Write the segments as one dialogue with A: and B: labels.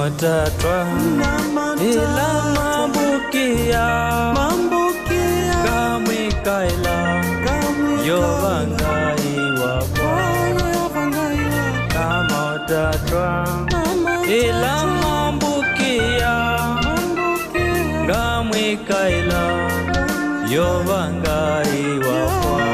A: matatwa ila mambukia kamwe kaila yovangai wakwa kamatatwa ila mambukia kamwe kaila yovangai wakwa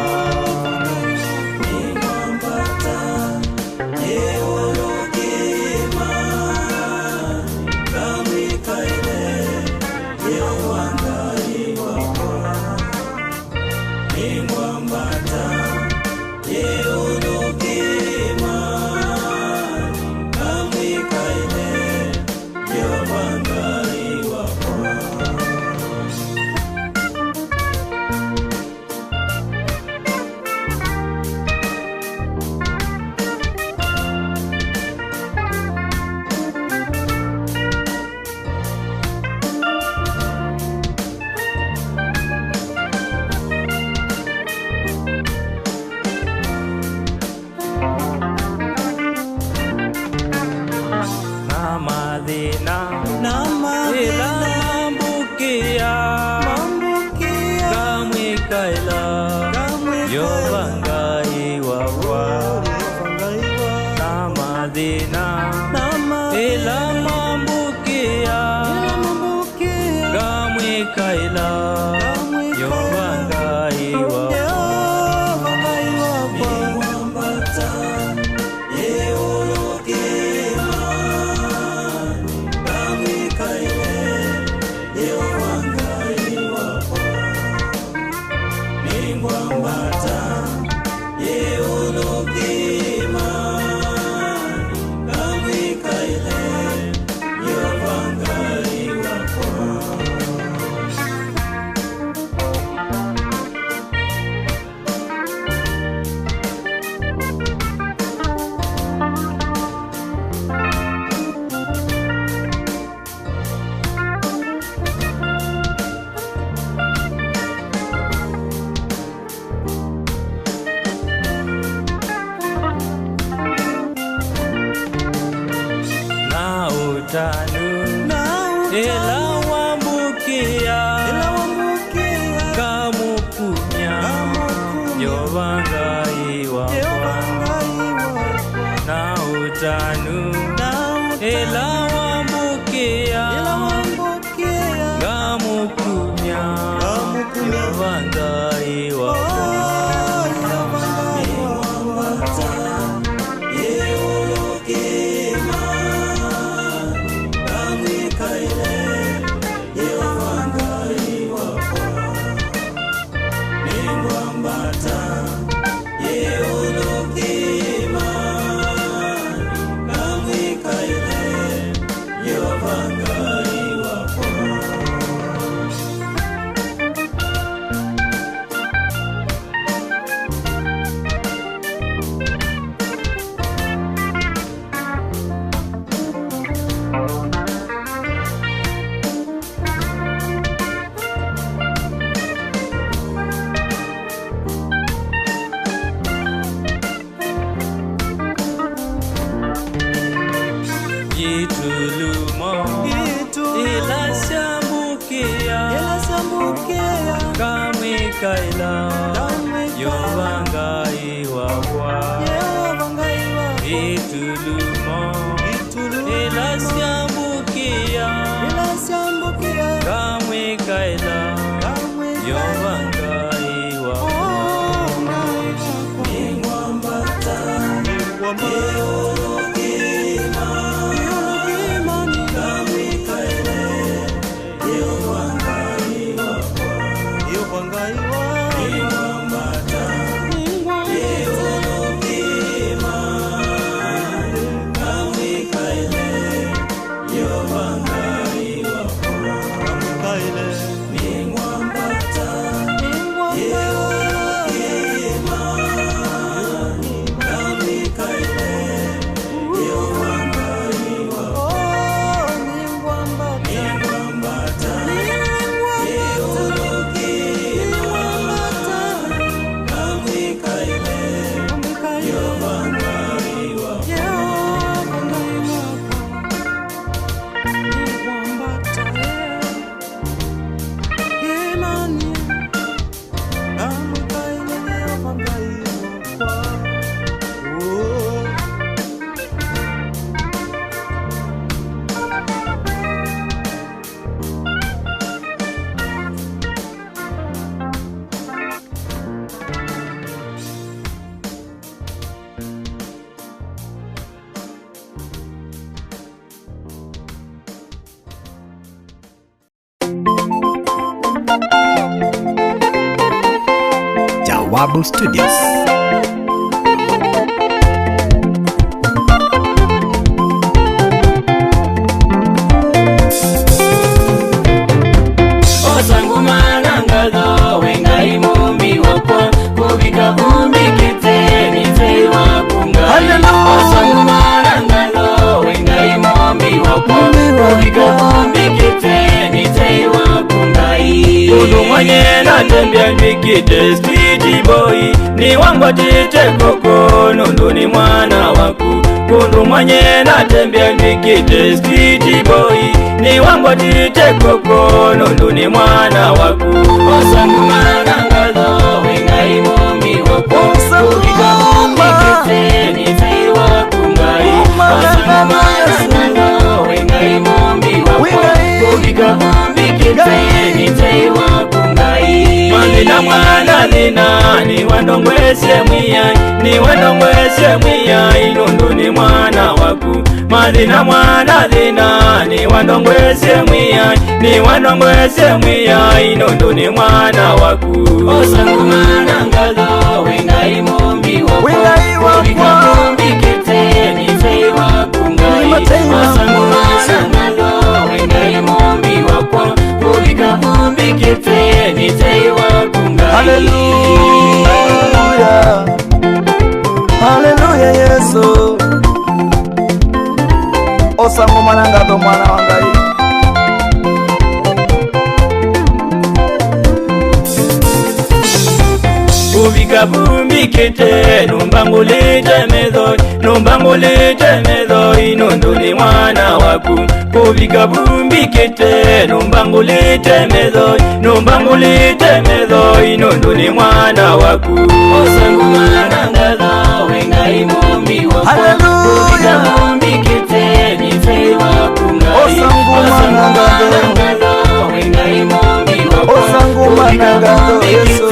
B: Jawabu Studios.
A: Kundu mwenye natembea nikite street boy, ni wangu atite koko, Nundu ni mwana waku. Kundu mwenye natembea nikite street boy, ni wangu atite koko, Nundu ni mwana waku. Osangu manangalo wengai mombi wako, kubika mombi kete ni tei waku ngai. Osangu manangalo wengai mombi wako, kubika mombi kete ni tei waku ngai. Mandina mwana nina ni wandongwese mwiyai, ni wandongwese mwiyai, Nundu ni mwana waku. Mandina mwana nina ni wandongwese mwiyai, ni wandongwese mwiyai, Nundu ni mwana waku. Osangu manangalo wengai mombi wako, kubika mombi kete ni tei waku ngai. Osangu manangalo wengai mombi wako, kubika mombi kete ni tei waku ngai.
C: Hallelujah, hallelujah Yesu. Osangu manangalo mwana wangai.
A: Kubika mombi kete numbangulite medhoi, numbangulite medhoi, Nundu ni mwana waku. Kubika mombi kete numbangulite medhoi, numbangulite medhoi, Nundu ni mwana waku. Osangu manangalo wengai mombi wako, kubika mombi kete ni tei waku ngai.
C: Osangu manangalo
A: wengai mombi wako,
C: Osangu manangalo Yesu.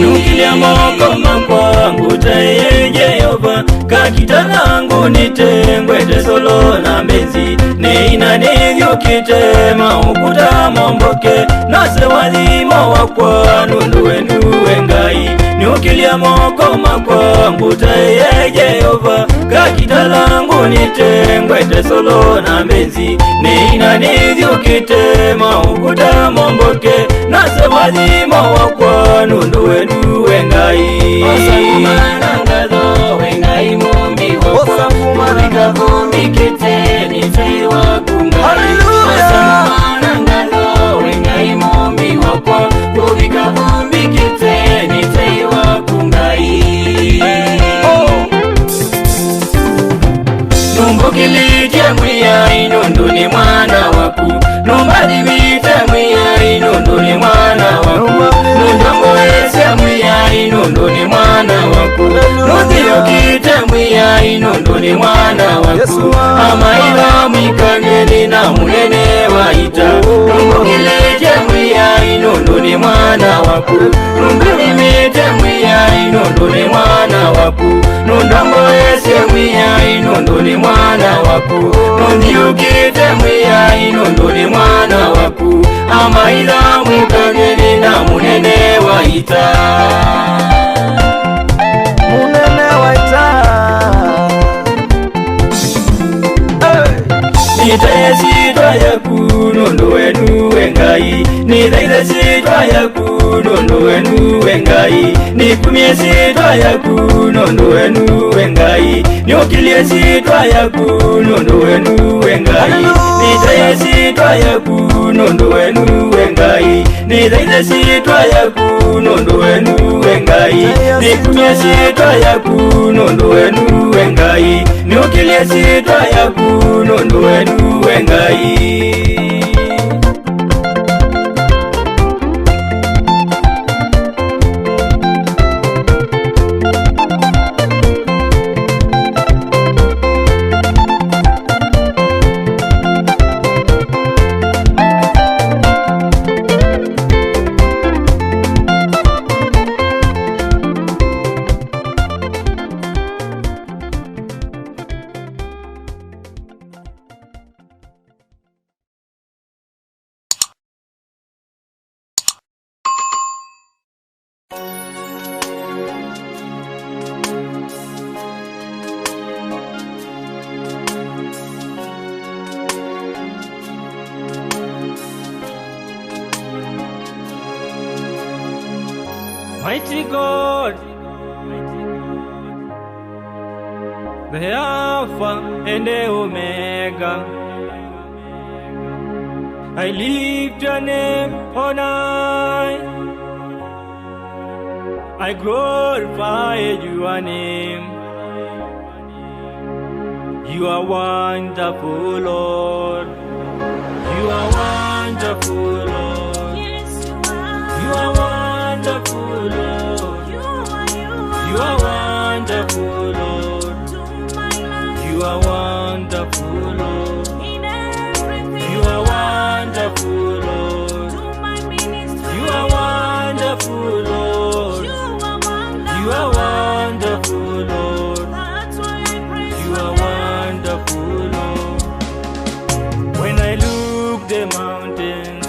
A: Nukilia moko makwangu taye Jehova, kakita langu nitengwete solo na mbezi, neina nivyo kitema ukuta momboke, nase walima wakwa Nundu wenu wengai. Nukilia moko makwangu taye Jehova, kakita langu nitengwete solo na mbezi, neina nivyo kitema ukuta momboke, nase walima wakwa Nundu wenu wengai. Osangu manangalo wengai mombi wako, kubika mombi kete ni tei waku ngai. Osangu manangalo wengai mombi wako, kubika mombi kete ni tei waku ngai. Numbukilite mwiyai, Nundu ni mwana waku. Numbadibite mwiyai, Nundu ni mwana waku. Nundongwese mwiyai, Nundu ni mwana waku. Nundiyokite mwiyai, Nundu ni mwana waku. Amaila mwikangeni na munene waita. Numbukilite mwiyai, Nundu ni mwana waku. Numbadibite mwiyai, Nundu ni mwana waku. Nundongwese mwiyai, Nundu ni mwana waku. Nundiyukite mwiyai, Nundu ni mwana waku. Amaila mwikangeni na munene waita.
C: Munene waita.
A: Nitaye sitwa yaku, Nundu wenu wengai. Nitaye sitwa yaku, Nundu wenu wengai. Nikumie sitwa yaku, Nundu wenu wengai. Nyokilie sitwa yaku, Nundu wenu wengai. Nitaye sitwa yaku, Nundu wenu wengai. Nitaye sitwa yaku, Nundu wenu wengai. Nikumie sitwa yaku, Nundu wenu wengai. Nyokilie sitwa yaku, Nundu wenu wengai. Mighty God, the Alpha and the Omega. I lift your name on high. I glorify your name. You are wonderful, Lord. You are wonderful, Lord.
B: Yes, you are.
A: You are wonderful, Lord. You are wonderful, Lord.
B: To my life.
A: You are wonderful, Lord.
B: In everything.
A: You are wonderful, Lord.
B: To my ministry.
A: You are wonderful, Lord.
B: You are wonderful.
A: You are wonderful, Lord.
B: That's why I praise
A: You
B: your
A: are
B: name.
A: wonderful, Lord. When I look the mountains,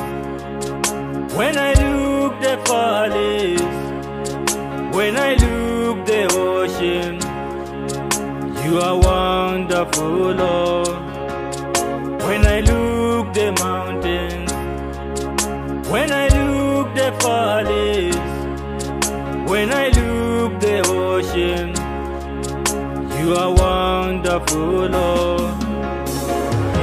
A: when I look the valleys, when I look the ocean, you are wonderful, Lord. When I look the mountains, when I look the valleys, when I look the ocean, you are wonderful, Lord.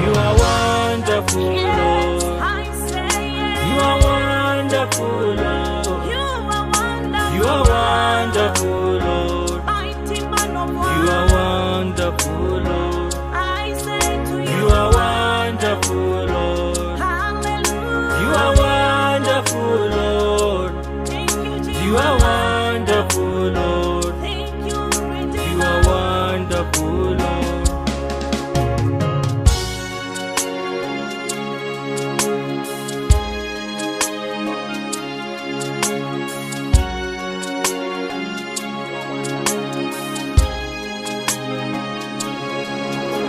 A: You are wonderful,
B: Yes,
A: Lord.
B: I say yes.
A: You are wonderful, Lord.
B: You are wonderful.
A: You are wonderful, Lord.
B: Mighty man of war.
A: You are wonderful, Lord.
B: I say to you.
A: You are wonderful, Lord.
B: Hallelujah.
A: You are wonderful, Lord.
B: Thank you, Jesus.
A: You are wonderful, Lord.
B: Thank you, Redeemer.
A: You are wonderful, Lord.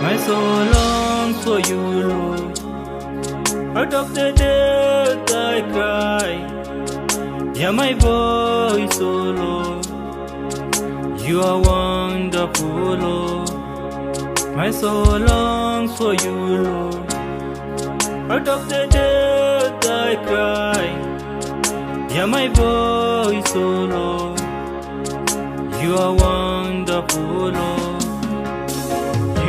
A: My soul longs for you, Lord. Out of the depth I cry. Hear my voice, oh Lord. You are wonderful, Lord. My soul longs for you, Lord. Out of the depth I cry. Hear my voice, oh Lord. You are wonderful, Lord.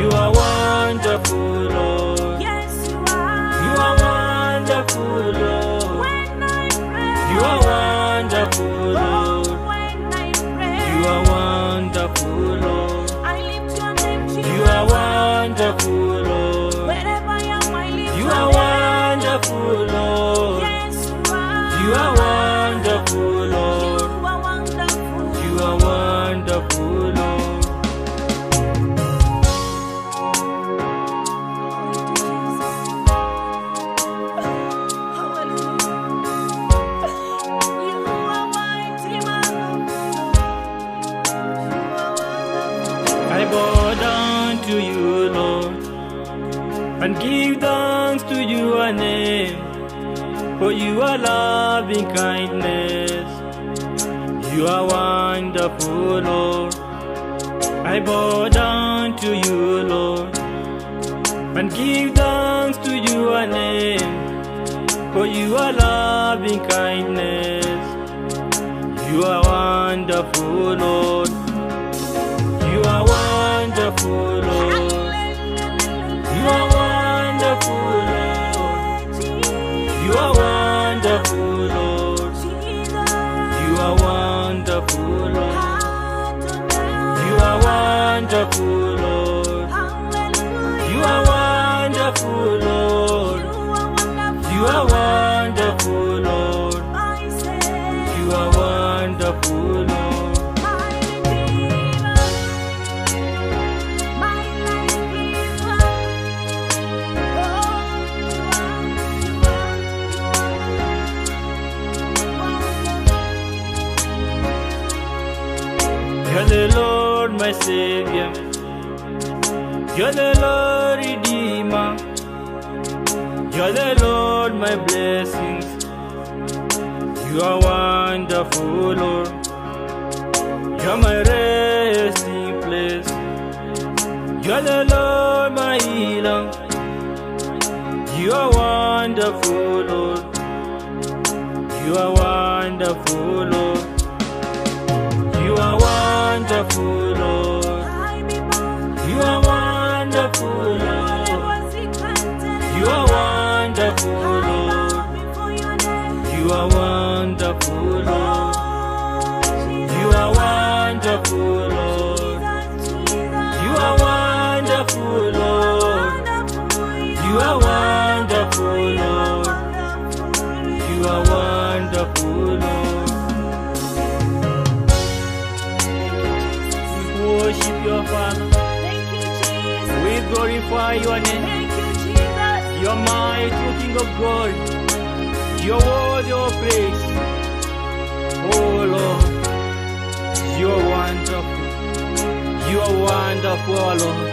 A: You are wonderful, Lord.
B: Yes, you are.
A: You are wonderful, Lord.
B: When I pray.
A: You are wonderful, Lord.
B: When I pray.
A: You are wonderful, Lord.
B: I lift your name, Jesus.
A: You are wonderful, Lord.
B: Wherever I am, I lift
A: You
B: your
A: are
B: name.
A: wonderful, Lord.
B: Yes, you are.
A: You are wonderful, Lord.
B: You are wonderful.
A: You are wonderful, Lord. I bow down to you, Lord, and give thanks to your name, for you are loving kindness. You are wonderful, Lord. I bow down to you, Lord, and give thanks to your name, for you are loving kindness. You are wonderful, Lord. You are wonderful, Lord. You are wonderful, Lord. You are wonderful, Lord. You are wonderful, Lord. You are wonderful, Lord. You are wonderful, Lord. You are wonderful, Lord. You are wonderful, Lord. You're the Lord, my Savior. You're the Lord, Redeemer. You're the Lord, my blessings. You are wonderful, Lord. You're my resting place. You're the Lord, my healer. You are wonderful, Lord. You are wonderful, Lord. You are wonderful, Lord. You are wonderful, Lord. You are wonderful, Lord. You are wonderful, Lord. You are wonderful, Lord. You are wonderful, Lord. You are wonderful, Lord. You are wonderful, Lord. We worship your Father. We glorify your name. You're mighty, King of glory. You're worthy of praise. Oh Lord, you're wonderful. You're wonderful, oh Lord.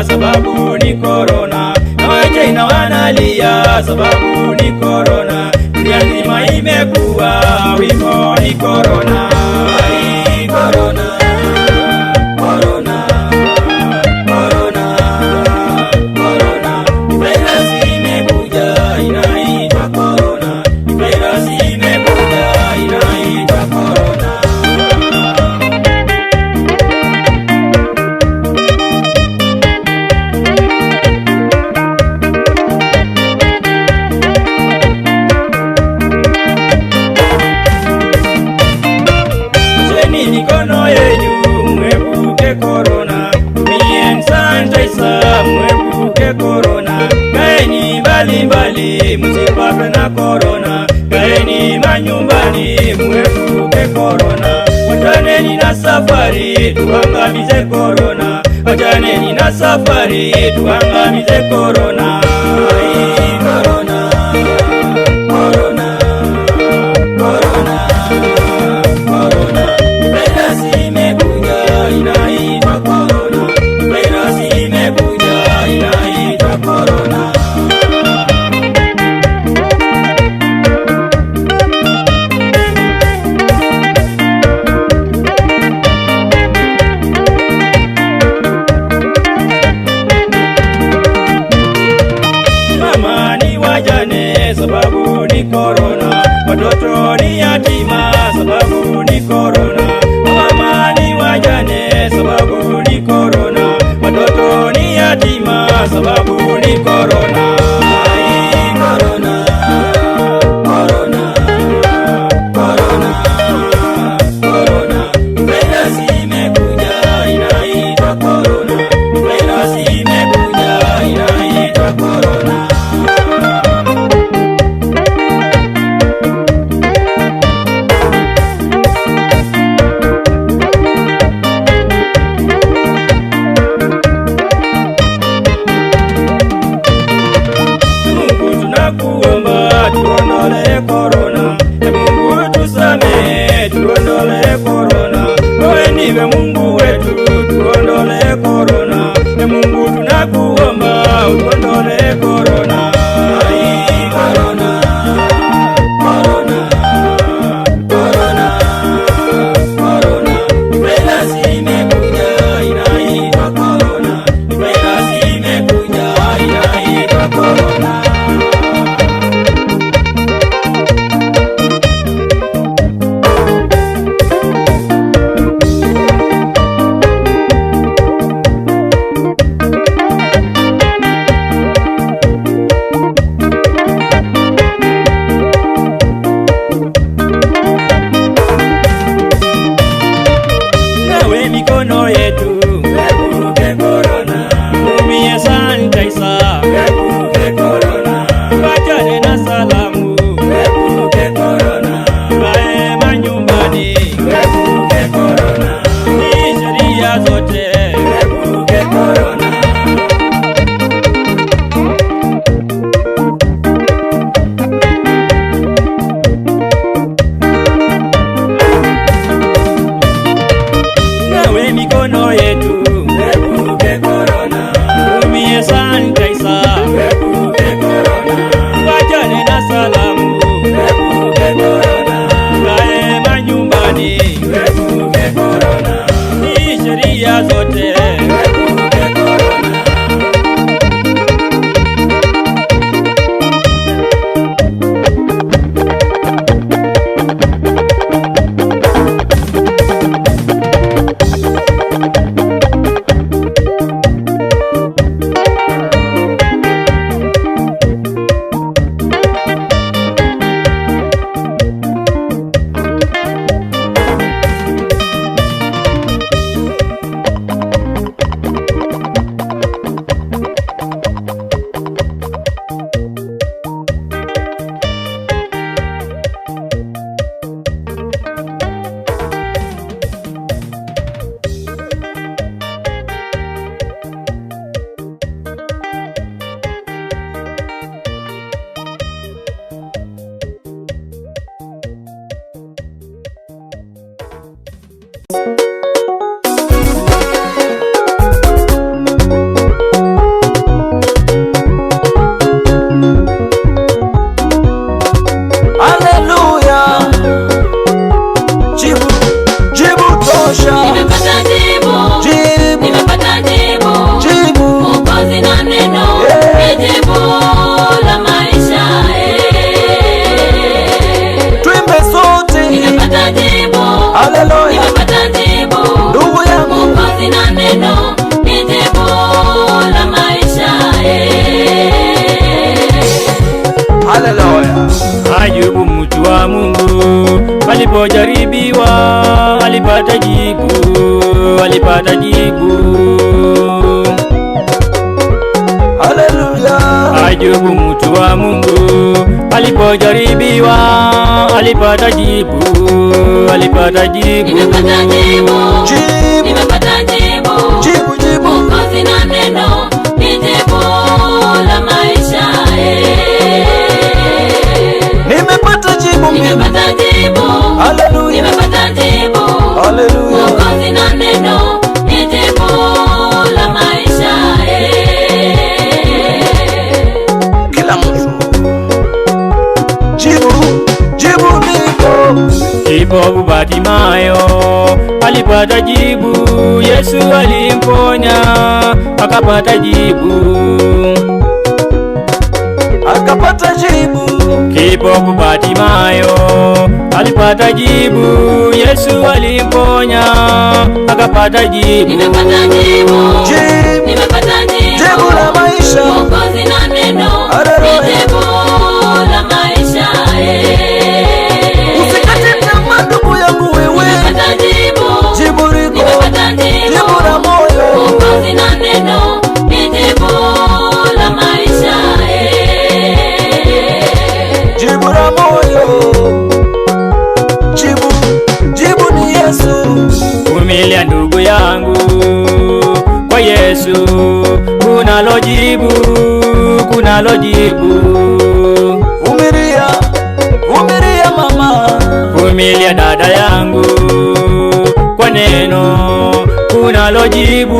A: Sababu ni corona, na Wachina wanalia sababu ni corona. Dunia nzima imekuwa wimbo ni corona. Ai corona, corona, corona, corona. Virus imekuja inaitwa corona. Virus imekuja inaitwa corona. Mikono yenu mwepuke corona, tumien sanitizer mwepuke corona. Kaeni mbali msipatwe na corona, kaeni manyumbani mwepuke corona. Wachaneni na safari tuangamize corona, wachaneni na safari tuangamize corona. Ai corona, corona, corona, corona. Virus imekuja inaitwa corona. Virus imekuja inaitwa corona. Mama ni wajane sababu ni corona. Watoto ni yatima sababu ni corona. Mama ni wajane sababu ni corona. Watoto ni yatima sababu ni corona. Ai corona, corona, corona, corona. Virus imekuja inaitwa corona. Virus imekuja inaitwa corona. Ewe Mungu wetu tuondole korona, Mungu tunakuomba utuondole korona. Ai korona, korona, korona, korona, virus imekuja inaitwa korona, virus imekuja inaitwa korona. Mikono yetu epuke korona, tumie sanitizer epuke korona, wachane na salamu epuke korona, kae manyumbani epuke korona, ni sheria zote epuke korona. Mikono yetu epuke korona, tumie sanitizer epuke korona, wachane na salamu epuke korona, kae manyumbani epuke korona, ni sheria zote epuke korona. Ayubu mtu wa Mungu alipojaribiwa alipata jibu, alipata jibu. Haleluya. Ayubu mtu wa Mungu alipojaribiwa alipata jibu, alipata jibu.
B: Nimepata jibu,
C: Jibu.
B: nimepata jibu,
C: Jibu, jibu.
B: Mwokozi na neno ni jibu la maisha.
C: Nimepata jibu,
B: nimepata jibu,
C: haleluya,
B: nimepata jibu,
C: haleluya.
B: Mwokozi na neno ni jibu la maisha.
C: Kila mtu jibu, jibu liko.
A: Kipofu Bartimayo alipata jibu, Yesu alimponya akapata jibu,
C: akapata jibu.
A: Kipofu Bartimayo alipata jibu, Yesu alimponya akapata jibu.
B: Nimepata jibu,
C: Jibu,
B: nimepata jibu,
C: jibu la maisha.
B: Mwokozi na neno ni jibu la maisha.
C: Usikate tamaa ndugu yangu wewe.
B: Nimepata jibu,
C: Jibu liko.
B: nimepata jibu,
C: Jibu la moyo.
B: Mwokozi na neno ni jibu la maisha.
C: Jibu la moyo. Jibu, jibu ni Yesu.
A: Vumilia ndugu yangu, kwa Yesu kunalo jibu, kunalo jibu.
C: Vumilia, vumilia mama.
A: Vumilia dada yangu, kwa neno kunalo jibu,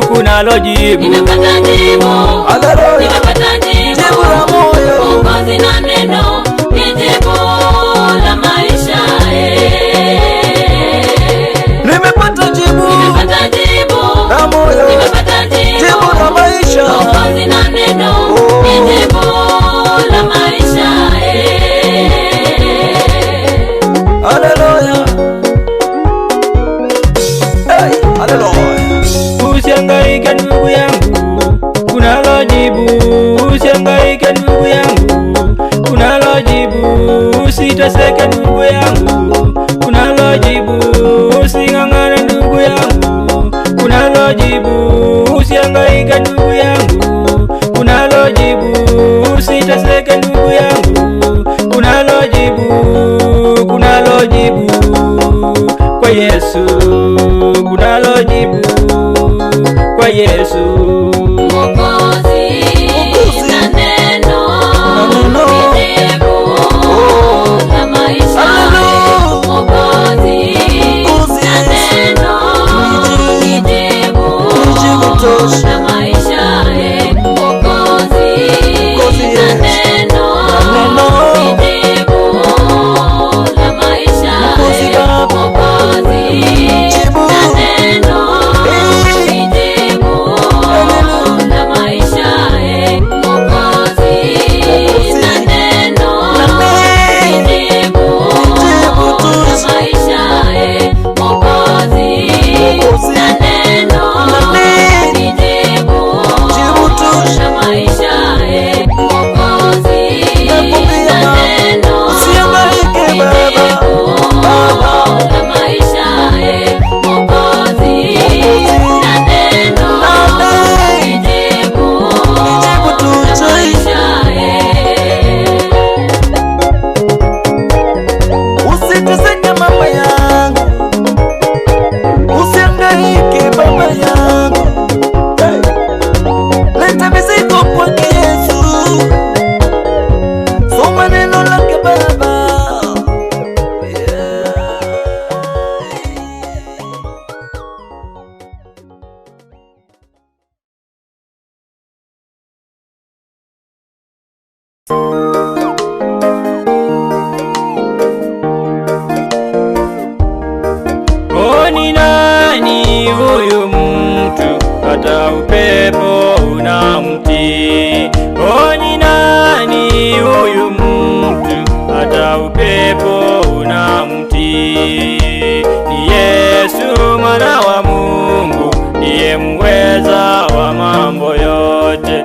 A: kunalo jibu.
B: Nimepata jibu,
C: Haleluya.
B: nimepata jibu.
C: Jibu la moyo.
B: Mwokozi na neno ni jibu la maisha.
C: Nimepata jibu
B: Nimepata jibu
C: la moyo.
B: nimepata jibu.
C: Jibu la maisha.
B: Mwokozi na neno ni jibu la maisha.
C: Haleluya. Hey, haleluya.
A: Usihangaike ndugu yangu, kunalo jibu. Usihangaike ndugu yangu, kunalo jibu. Usiteseke ndugu yangu, kunalo jibu. Using'ang'ane ndugu yangu, kunalo jibu. Usihangaike ndugu yangu, kunalo jibu. Usiteseke ndugu yangu, kunalo jibu. Kunalo jibu kwa Yesu, kunalo jibu kwa Yesu.
B: Mwokozi na neno ni jibu la maisha. Mwokozi na neno ni jibu la maisha. Mwokozi na neno ni jibu la maisha. Mwokozi na neno ni jibu la maisha. Mwokozi na neno ni jibu la maisha. Mwokozi na neno ni jibu la maisha. Mwokozi na neno
C: Usihangaike baba. Baba.
B: la maisha. Mwokozi na neno ni jibu la maisha.
C: Usiteseke mama yangu, usihangaike baba yangu. Hey. Leta mizigo kwake Yesu, soma neno lake baba. Yeah.
A: Ni nani huyu mtu hata upepo unamtii? Ni nani huyu mtu hata upepo unamtii? Ni Yesu mwana wa Mungu, ndiye muweza wa mambo yote.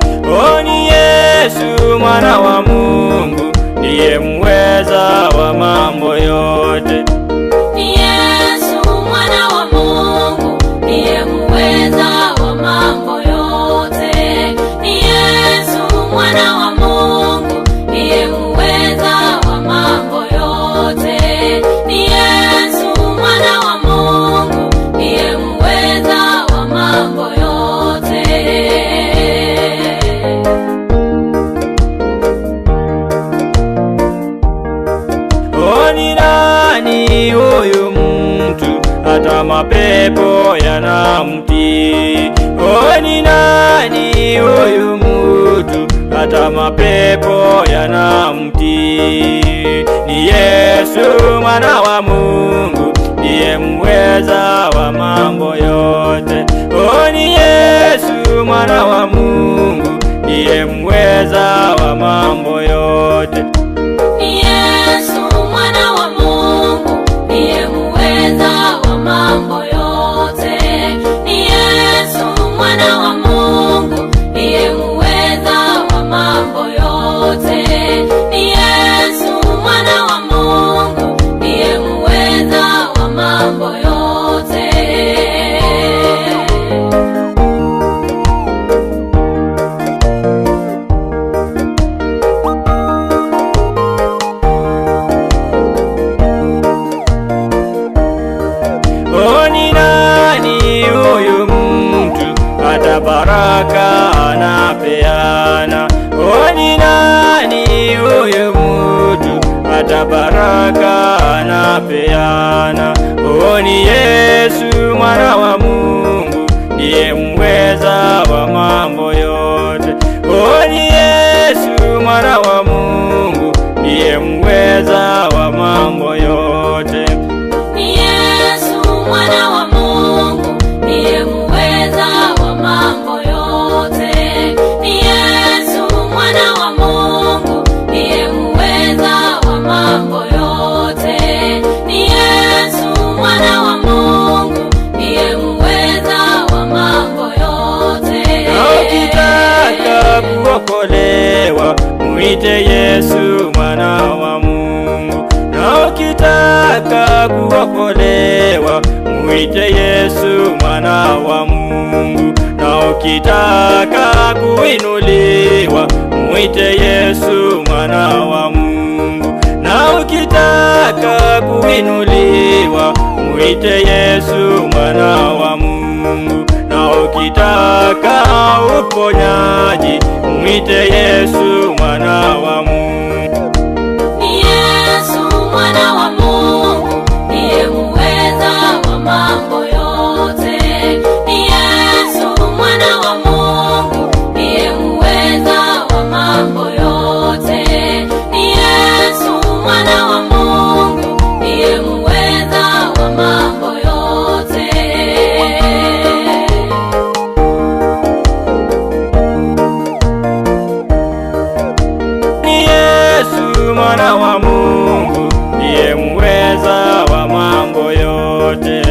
A: Ni Yesu mwana wa Mungu, ndiye muweza wa mambo yote.
B: Ni Yesu mwana wa Mungu, ndiye muweza wa mambo yote. Ni Yesu mwana wa Mungu, ndiye muweza wa mambo yote. Ni Yesu mwana wa Mungu, ndiye muweza wa mambo yote.
A: Ni nani huyu mtu hata mapepo yanamtii? Ni nani huyu mtu hata mapepo yanamtii? Ni Yesu mwana wa Mungu, ndiye muweza wa mambo yote. Ni Yesu mwana wa Mungu, ndiye muweza wa mambo yote.
B: Ni Yesu mwana wa Mungu, ndiye muweza wa mambo yote. Ni Yesu mwana wa Mungu, ndiye muweza wa mambo yote. Ni Yesu mwana wa Mungu, ndiye muweza wa mambo yote.
A: Ni nani huyu mtu hata baraka anapeana? Ni nani huyu mtu hata baraka anapeana? Ni Yesu mwana wa Mungu, mwite Yesu mwana wa Mungu. Na ukitaka kuinuliwa, mwite Yesu mwana wa Mungu. Na ukitaka kuinuliwa, mwite Yesu mwana wa Mungu. Na ukitaka uponyaji, mwite Yesu mwana wa Mungu.
B: Ni Yesu mwana wa Mungu, ndiye muweza wa mambo yote. Ni Yesu mwana wa Mungu, ndiye muweza wa mambo yote. Ni Yesu mwana wa Mungu, ndiye muweza wa mambo yote.
A: Mwana wa Mungu ndiye muweza wa mambo yote.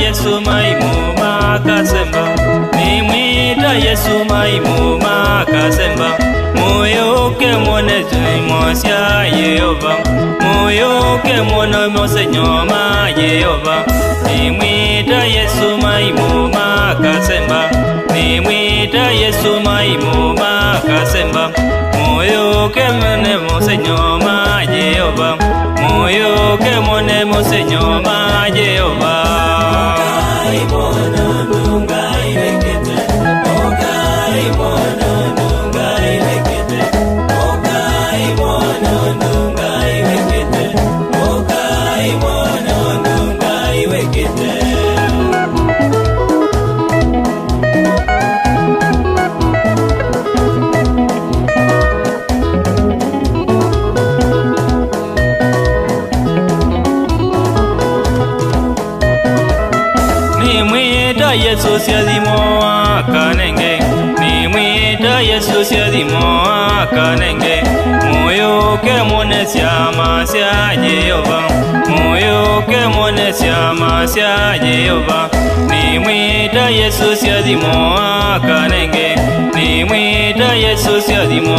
A: Yesu maimuma kasemba, nimwita Yesu maimuma kasemba. Muyoke mwone jimosya Yehova, muyoke mwone mose nyoma Yehova. Nimwita Yesu maimuma kasemba, nimwita Yesu maimuma kasemba. Muyoke mwone mose nyoma Yehova, muyoke mwone mose nyoma Yehova. Yesu siazimo akanenge, nimwita Yesu siazimo akanenge. Muyoke mwone syama sya Yehova, muyoke mwone syama sya Yehova. Nimwita Yesu siazimo akanenge, nimwita Yesu siazimo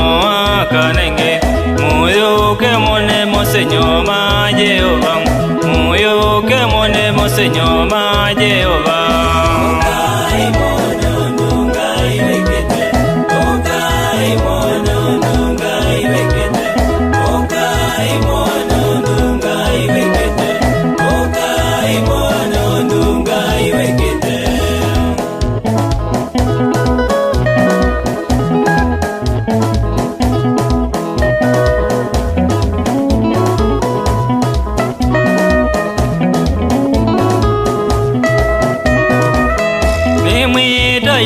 A: akanenge. Muyoke mwone mose nyoma Yehova, muyoke mwone mose nyoma Yehova.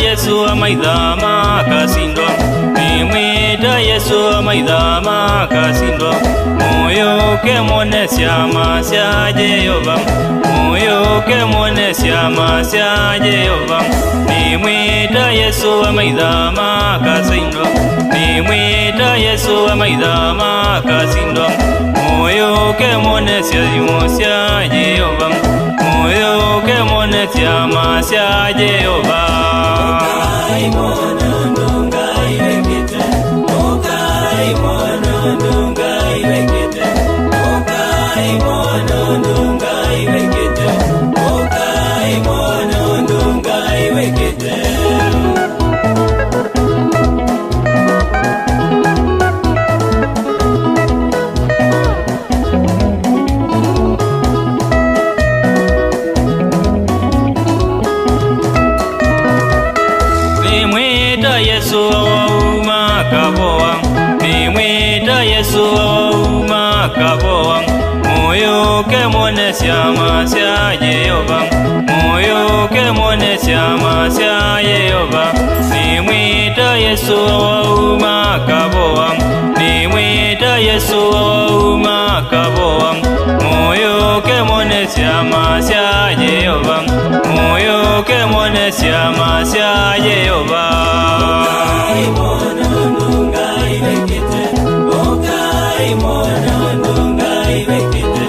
A: Yesu amaidhama kasindwa, nimwita Yesu amaidhama kasindwa. Muyoke mwone syama sya Yehova, muyoke mwone syama sya Yehova. Nimwita Yesu amaidhama kasindwa, nimwita Yesu amaidhama kasindwa. Muyoke mwone syama sya Yehova, muyoke mwone syama sya Yehova. Yesu makaboa, nimwita Yesu makaboa. Moyo ke mwone siama sia Yehova, moyo ke mwone siama sia Yehova. Nimwita Yesu makaboa, nimwita Yesu makaboa. Moyo ke mwone siama sia Yehova, moyo ke mwone siama sia Yehova. Okai mono ndunga ibekite, okai mono ndunga ibekite,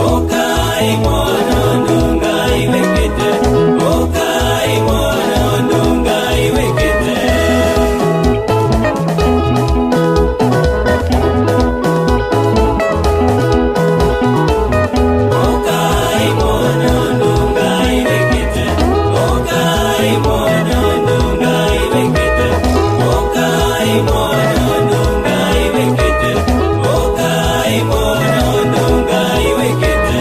A: okai mono ndunga ibekite, okai mono ndunga ibekite. Okai mono ndunga ibekite, okai mono ndunga ibekite, okai mono ndunga ibekite, okai mono ndunga ibekite.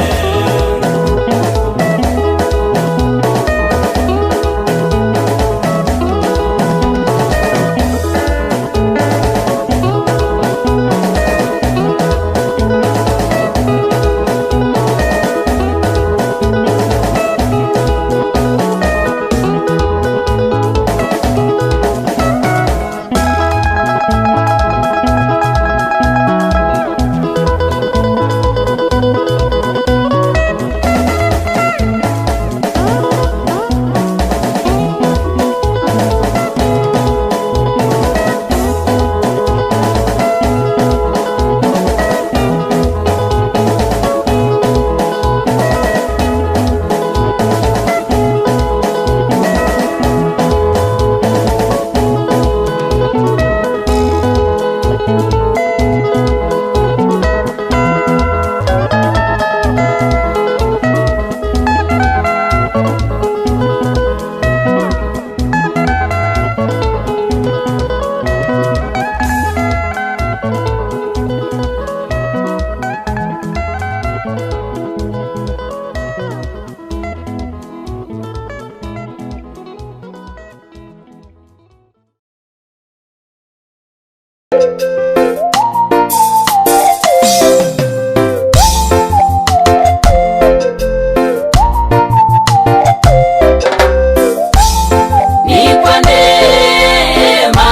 B: Ni kwa neema,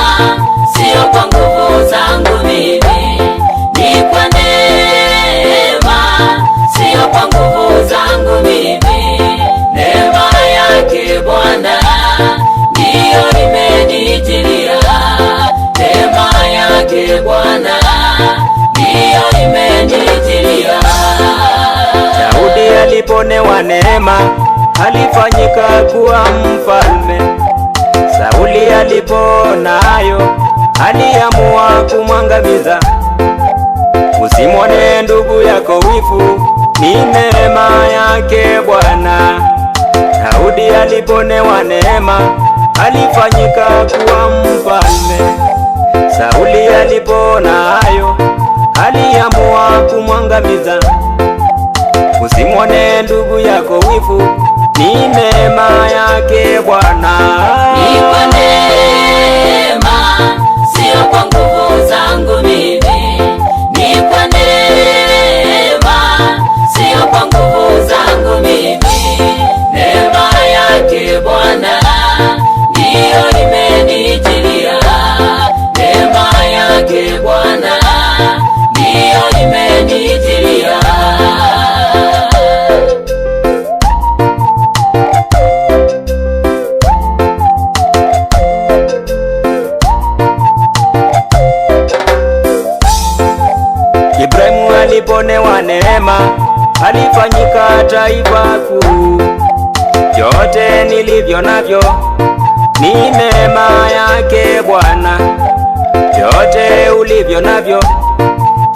B: sio kwa nguvu zangu mimi. Ni kwa neema, sio kwa nguvu zangu mimi. Neema yake Bwana ndiyo imenijilia. Neema yake Bwana ndiyo imenijilia.
A: Daudi aliponewa neema, alifanyika kuwa mfalme. Sauli aliponayo, aliamua kumwangamiza. Usimwone ndugu yako wivu, ni neema yake Bwana. Daudi aliponewa neema, alifanyika kuwa mfalme. Sauli aliponayo, aliamua kumwangamiza. Usimwone ndugu yako wivu, ni neema yake Bwana.
B: Ni kwa neema, sio kwa nguvu zangu mimi. Ni kwa neema, sio kwa nguvu zangu mimi. Neema yake Bwana ndiyo imenijilia. Neema yake Bwana ndiyo imenijilia.
A: Ibrahimu aliponewa neema, alifanyika taifa kuu. Vyote nilivyo navyo ni neema yake Bwana. Vyote ulivyo navyo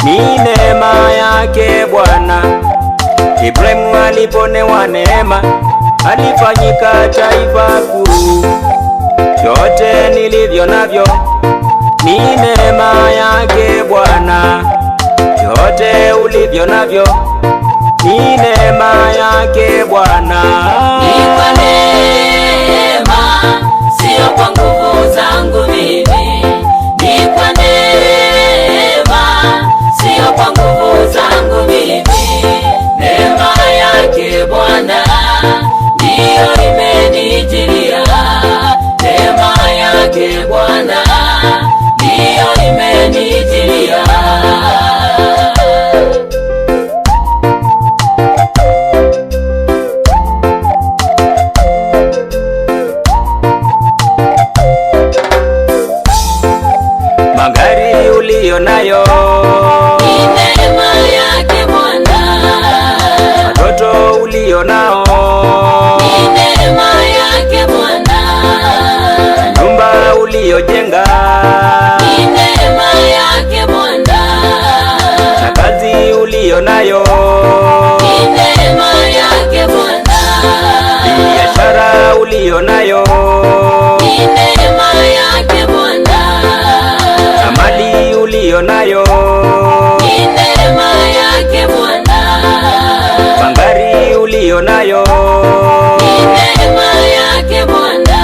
A: ni neema yake Bwana. Ibrahimu aliponewa neema, alifanyika taifa kuu. Vyote nilivyo navyo ni neema yake Bwana. Vyote ulivyo navyo ni neema yake Bwana.
B: Ni kwa neema, sio kwa nguvu zangu mimi.
A: nayo
B: ni neema yake Bwana.
A: watoto ulio nao
B: Ni neema yake Bwana.
A: nyumba uliojenga
B: Ni neema yake Bwana.
A: na kazi ulio nayo
B: Ni neema yake Bwana.
A: biashara ulio nayo
B: Ni neema yake Bwana.
A: na mali ulio nayo
B: Ni neema yake Bwana.
A: magari ulio nayo
B: Ni neema yake Bwana.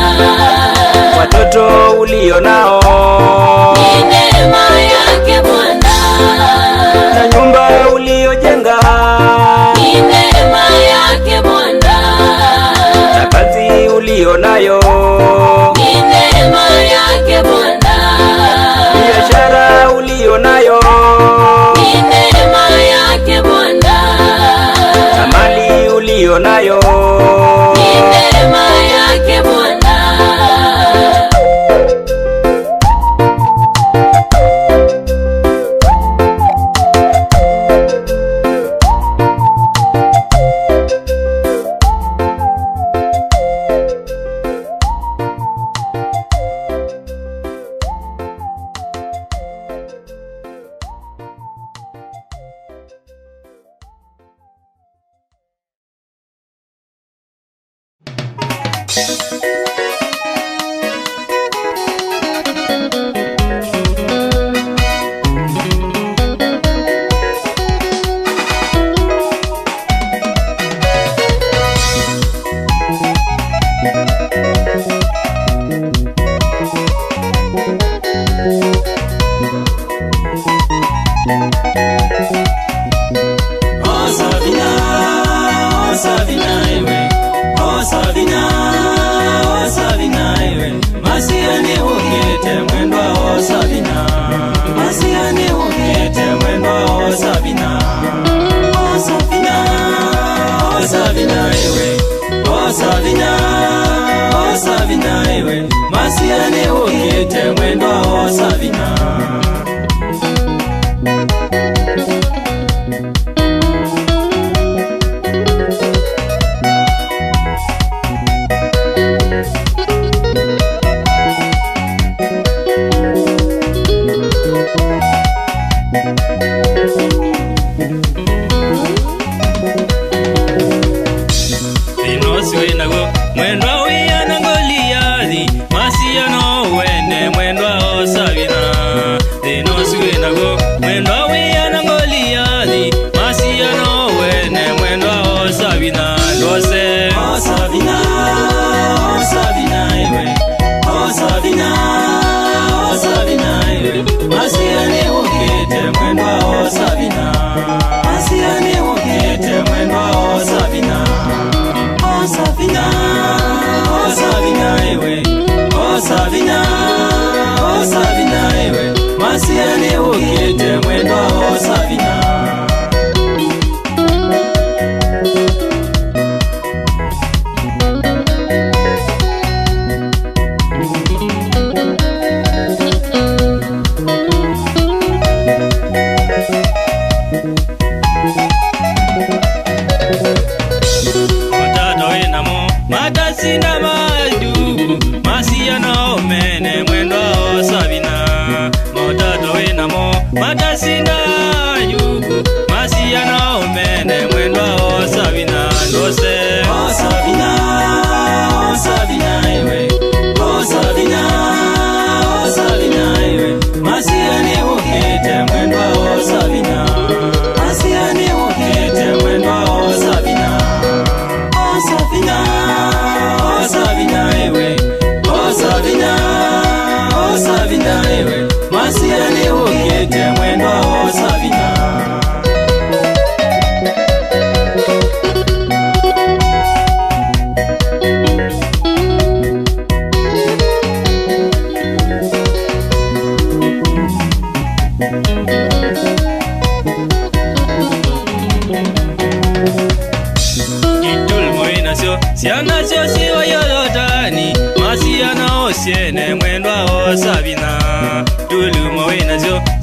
A: watoto ulio nao
B: Ni neema yake Bwana.
A: na nyumba uliojenga
B: Ni neema yake Bwana.
A: na kazi ulio nayo
B: Ni neema yake Bwana.
A: biashara ulio nayo
B: Ni neema yake Bwana.
A: na mali ulio nayo
B: Ni neema yake Bwana.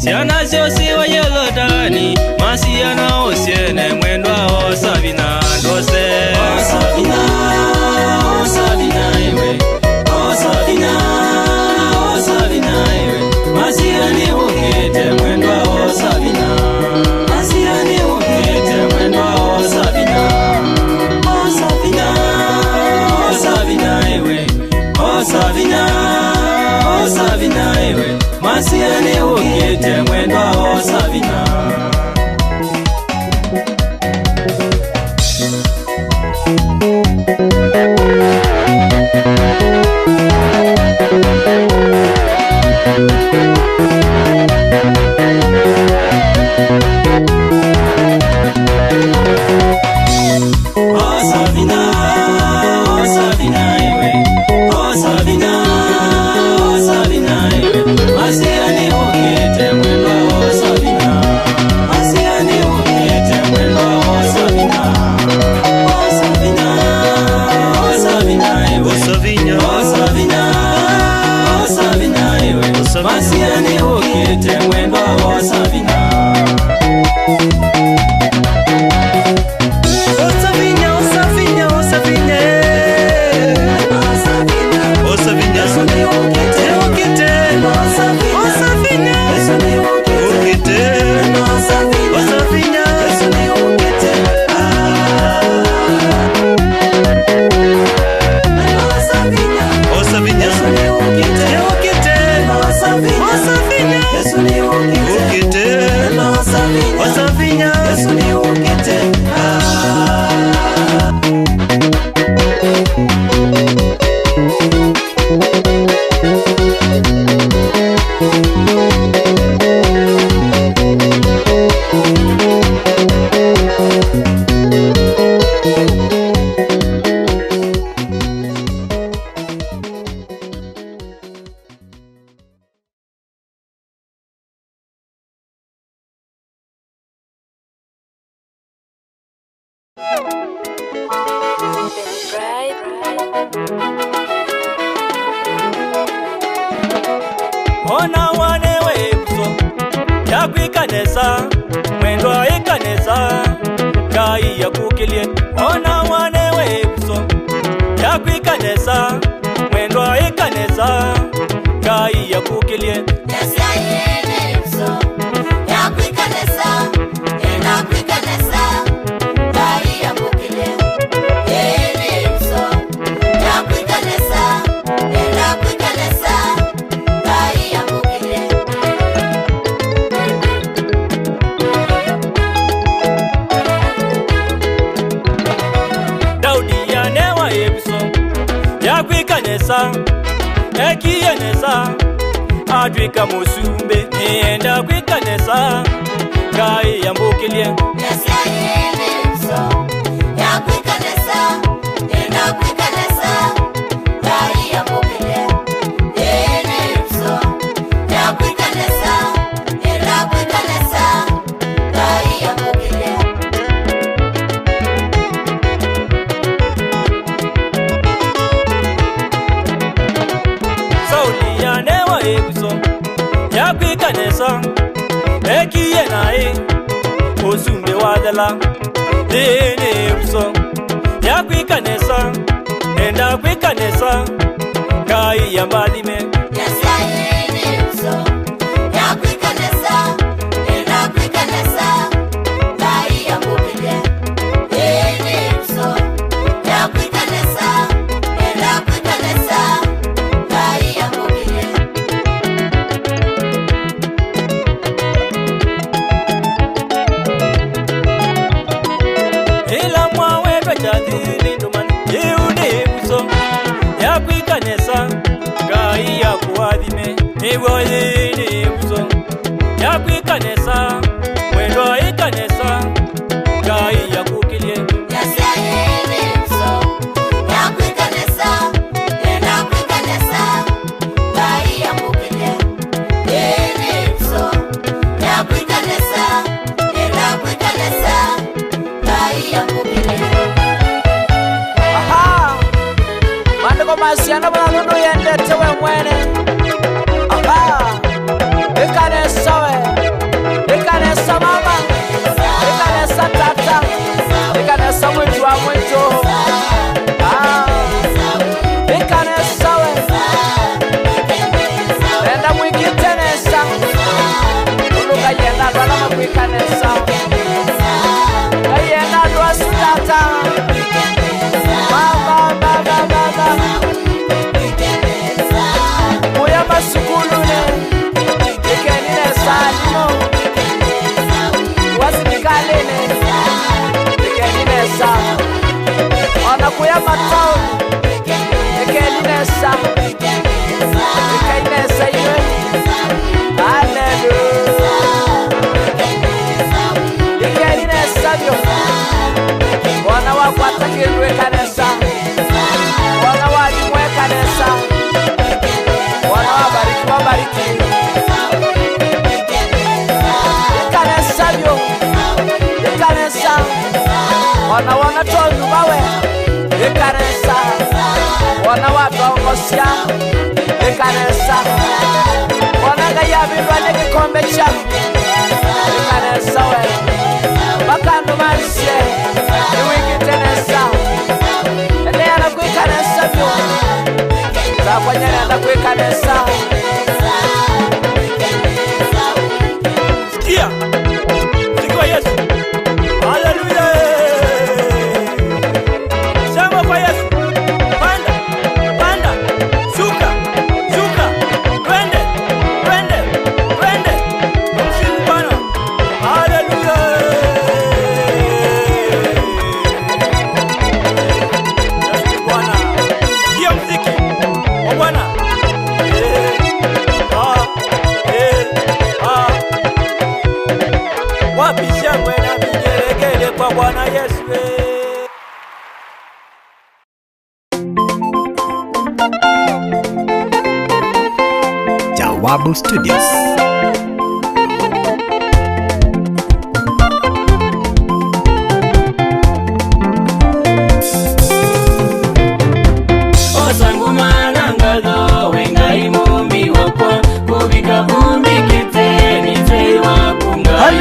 A: Siana siosi wa yelodani Masiana osiene mwendwa osavina ndose Osavina, osavina iwe Osavina, osavina iwe Masiani ukite mwendwa osavina Masiani ukite mwendwa osavina Osavina, osavina iwe Osavina, osavina iwe Masiani ukite mwendwa osavina Osavina, osavina iwe Osavina, osavina iwe Masiani ukite mwendwa osavina Masiani ukite mwendwa osavina Osavina, osavina iwe Osavina, osavina, osavina iwe Masiani ukite mwendwa osavina Osavina, osavina, osavina Osavina, ukite, ukite Osavina, ukite Osavina, ukite Osavina, ukite, ukite Osavina, ukite Osavina, ukite Ona wane wepso yakwikanesa mwendwa ikanesa kai yakukilie Ona wane wepso yakwikanesa mwendwa ikanesa kai yakukilie Yakwikanesa, ekiyenesa Adwika musumbe, nienda kwikanesa Kai yambukilie
B: Yakwikanesa, enda kwikanesa Kai yambukilie Yakwikanesa, enda kwikanesa Kai yambukilie Yakwikanesa, ekiyenae Osumbe wadala Dene uso Yakwikanesa, enda kwikanesa Kai yambalime Yakwikanesa, enda kwikanesa Kai yambukilie Yakwikanesa, enda kwikanesa Kai yambukilie Ila mwawe twachadhili nduman Yeune uso Yakwikanesa Kai yakuadhime Iwoyene uso Yakwikanesa Mwendwa ikanesa Kai yakukilie Yakwikanesa, enda kwikanesa Kai yambukilie Yakwikanesa, enda kwikanesa Kai yambukilie
C: Aha! Mandiko masiana bwana ndo yende tewe mwene. Aha! Ikanesa we wana tondu mawe ikanesa wana watongosia ikanesa wana gayabirwa n'igikombe cyawe ikanesa we bakandu marisye niwigitenesa ende yana kwikanesa byo zakwanyana yanda kwikanesa
A: sikia sikia Yesu haleluya sema kwa Yesu panda panda shuka shuka twende twende twende msifu Bwana haleluya Yesu Bwana ndio mziki wa Bwana wapi shangwe na vigelegele kwa Bwana Yesu.
D: Jawabu Studios.
B: Osangu manangalo wenga imumbi wakwa kubika vumbi kiteni teiwa kungai.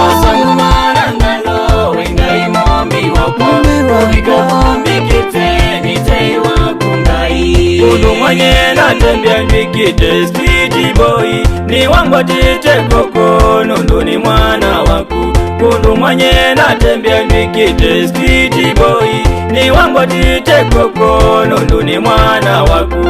B: Osangu manangalo wenga imumbi wakwa kubika vumbi kiteni teiwa kungai.
A: Kundu mwenye natembea nikite street boy ni wangu atite koko Nundu ni mwana waku. Kundu mwenye natembea nikite street boy ni wangu atite koko Nundu ni mwana waku.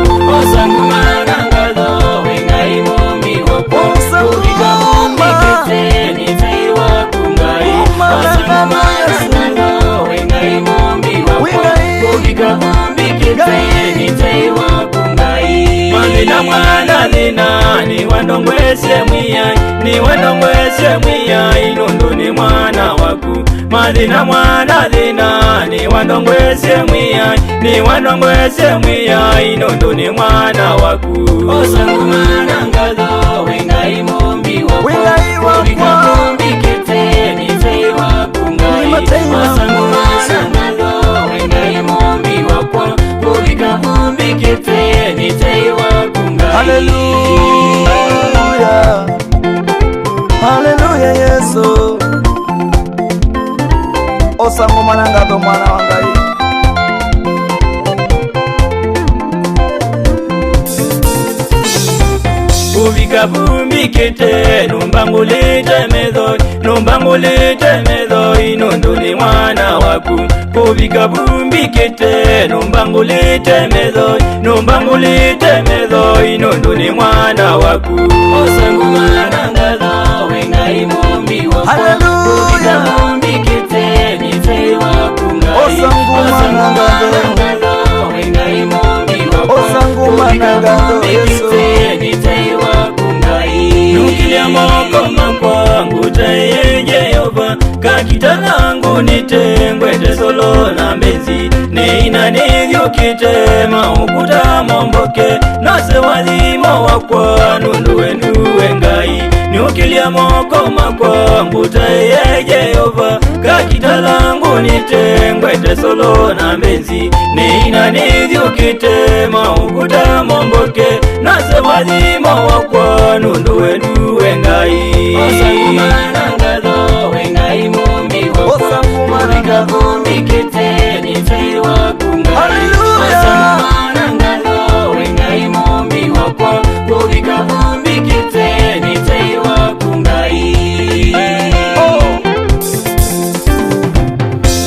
B: Osangu manangalo wenga imumbi wakwa kubika vumbi kiteni teiwa kungai. Osangu manangalo wenga imumbi wakwa kubika vumbi kiteni teiwa kungai.
A: Mazina mwana zina ni wandongwese mwiyai ni wandongwese mwiyai Nundu ni mwana waku. Mazina mwana zina ni wandongwese mwiyai ni wandongwese mwiyai Nundu ni mwana waku.
B: Osangu manangalo wenga imumbi wakwa kubika vumbi kiteni teiwa kungai. Osangu manangalo wenga imumbi wakwa kubika vumbi kiteni teiwa kungai.
E: Haleluya, haleluya Yesu. Osangu manangalo mwana wangai.
A: Kubika vumbi kite numbangulite medhoi numbangulite medhoi Nundu ni mwana waku. Kubika vumbi kite numbangulite medhoi numbangulite medhoi Nundu ni mwana waku.
B: Osangu manangalo wenga imumbi wakwa kubika vumbi kiteni teiwa kungai.
E: Osangu manangalo
B: wenga imumbi wakwa
E: Osangu manangalo Yesu.
B: kiteni teiwa kungai.
A: Nukilia moko makwangu teye Jehova kakita langu nitengwe tesolo na mbezi neina nivyo kitema ukuta momboke nase wazima wakwa Nundu wenduwe ngai. Nukilia moko makwangu teye Jehova kakita langu nitengwe tesolo na mbezi neina nivyo kitema ukuta momboke nase wazima wakwa Nundu wenduwe ngai.
B: Osangu manangalo wenga imumbi wakwa kubika vumbi kiteni teiwa kungai.
E: Haleluya.
B: Osangu manangalo wenga imumbi wakwa kubika vumbi kiteni teiwa kungai.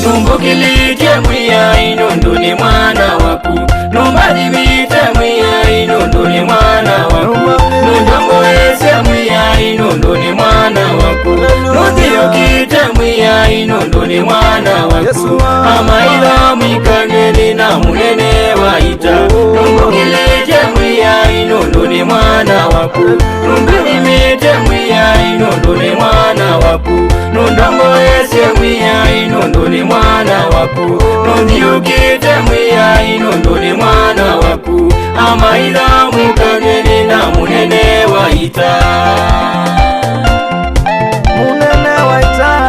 A: Numbukilite mwiyai Nundu ni mwana waku. Numbadimite mwiyai Nundu ni mwana waku. Nundongoese mwiyai Nundu ni mwana waku. Nundiyokite mwiyai Nundu ni mwana waku. Amaila mwikangeni na munene waita. Numbukilite mwiyai Nundu ni mwana waku. Numbadimite mwiyai Nundu ni mwana waku. Nundongoese mwiyai Nundu ni mwana waku. Nundiyukite mwiyai Nundu ni mwana waku. Amaila mwikangeni na munene waita.
E: Munene waita.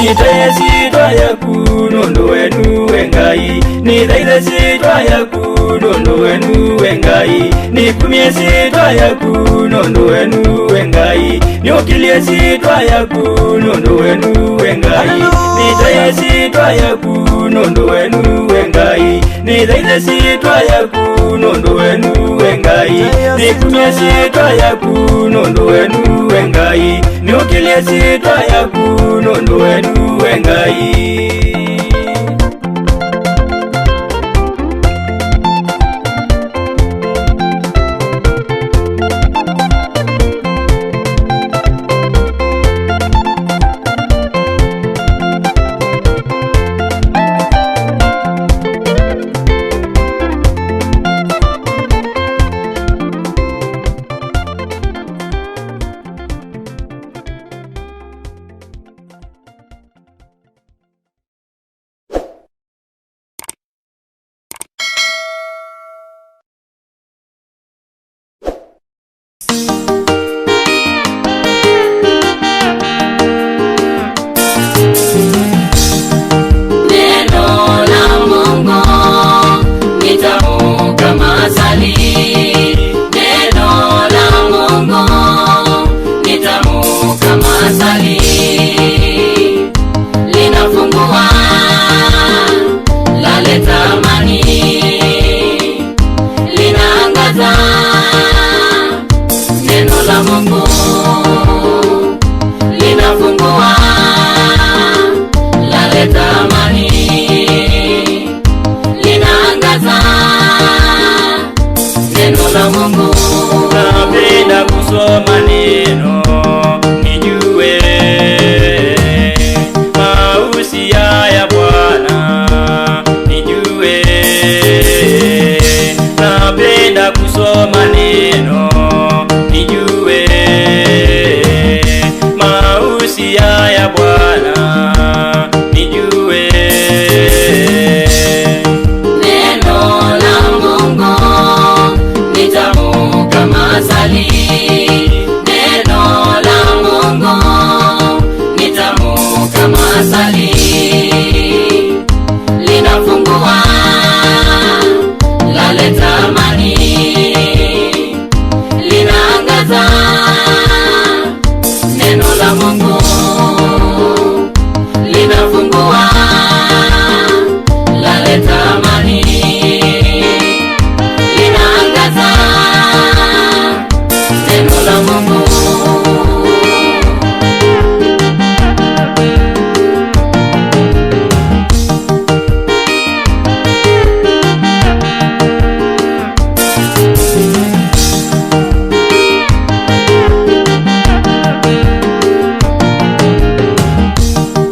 A: nitaye sitwa yaku nondo wenu wengai, nitaye sitwa yaku nondo wenu wengai, nikumie sitwa yaku nondo wenu wengai, niokilie sitwa yaku nondo wenu wengai, nitaye sitwa yaku nondo wenu wengai, nitaye sitwa yaku nondo wenu wengai, nikumie sitwa yaku nondo wenu wengai, niokilie sitwa yaku nondo wenu wengai. Napenda kusoma neno nijue mausia ya Bwana nijue. Napenda kusoma neno nijue mausia ya Bwana nijue.
B: Neno la Mungu ni tamu kama asali, linafungua, laleta amani, linaangaza. Neno la Mungu linafungua, laleta amani, linaangaza. Neno la Mungu.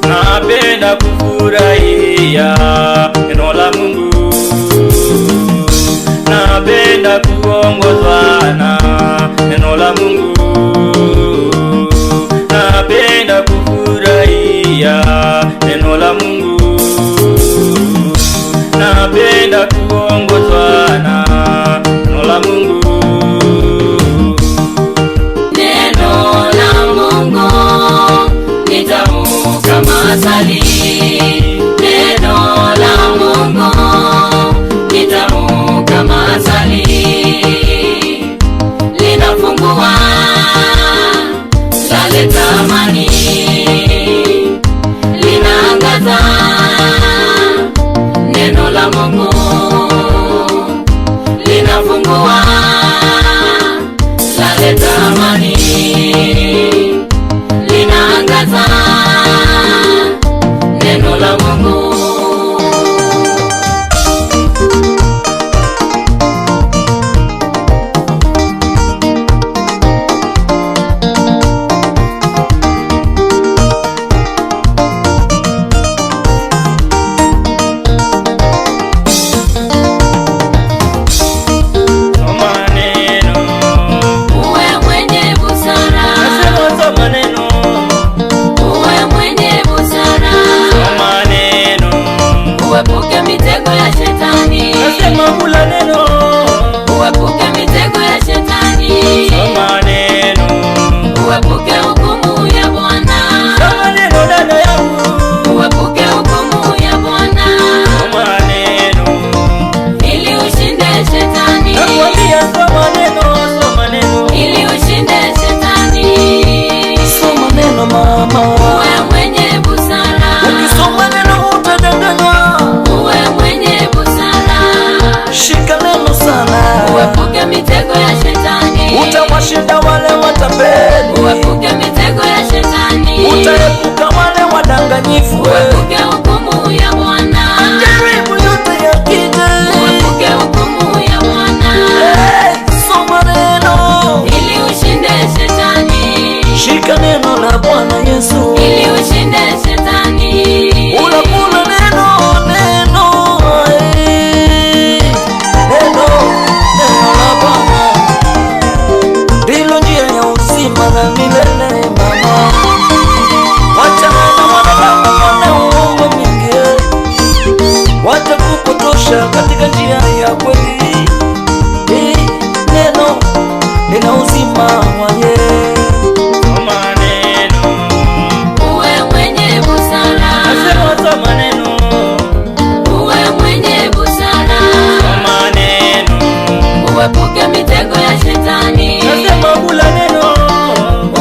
A: Napenda kufurahia neno la Mungu, napenda kuongozwa na neno la Mungu, napenda kufurahia neno la Mungu, napenda kuongozwa na neno la Mungu.
B: Neno la Mungu ni tamu kama asali, neno la Mungu ni tamu kama asali, linafungua, laleta amani, linaangaza. Neno la Mungu
E: ina uzima waye.
A: Soma neno,
B: uwe mwenye busara.
A: nasema soma neno,
B: Uwe mwenye busara.
A: soma neno,
B: Uepuke mitego ya shetani.
A: nasema kula neno,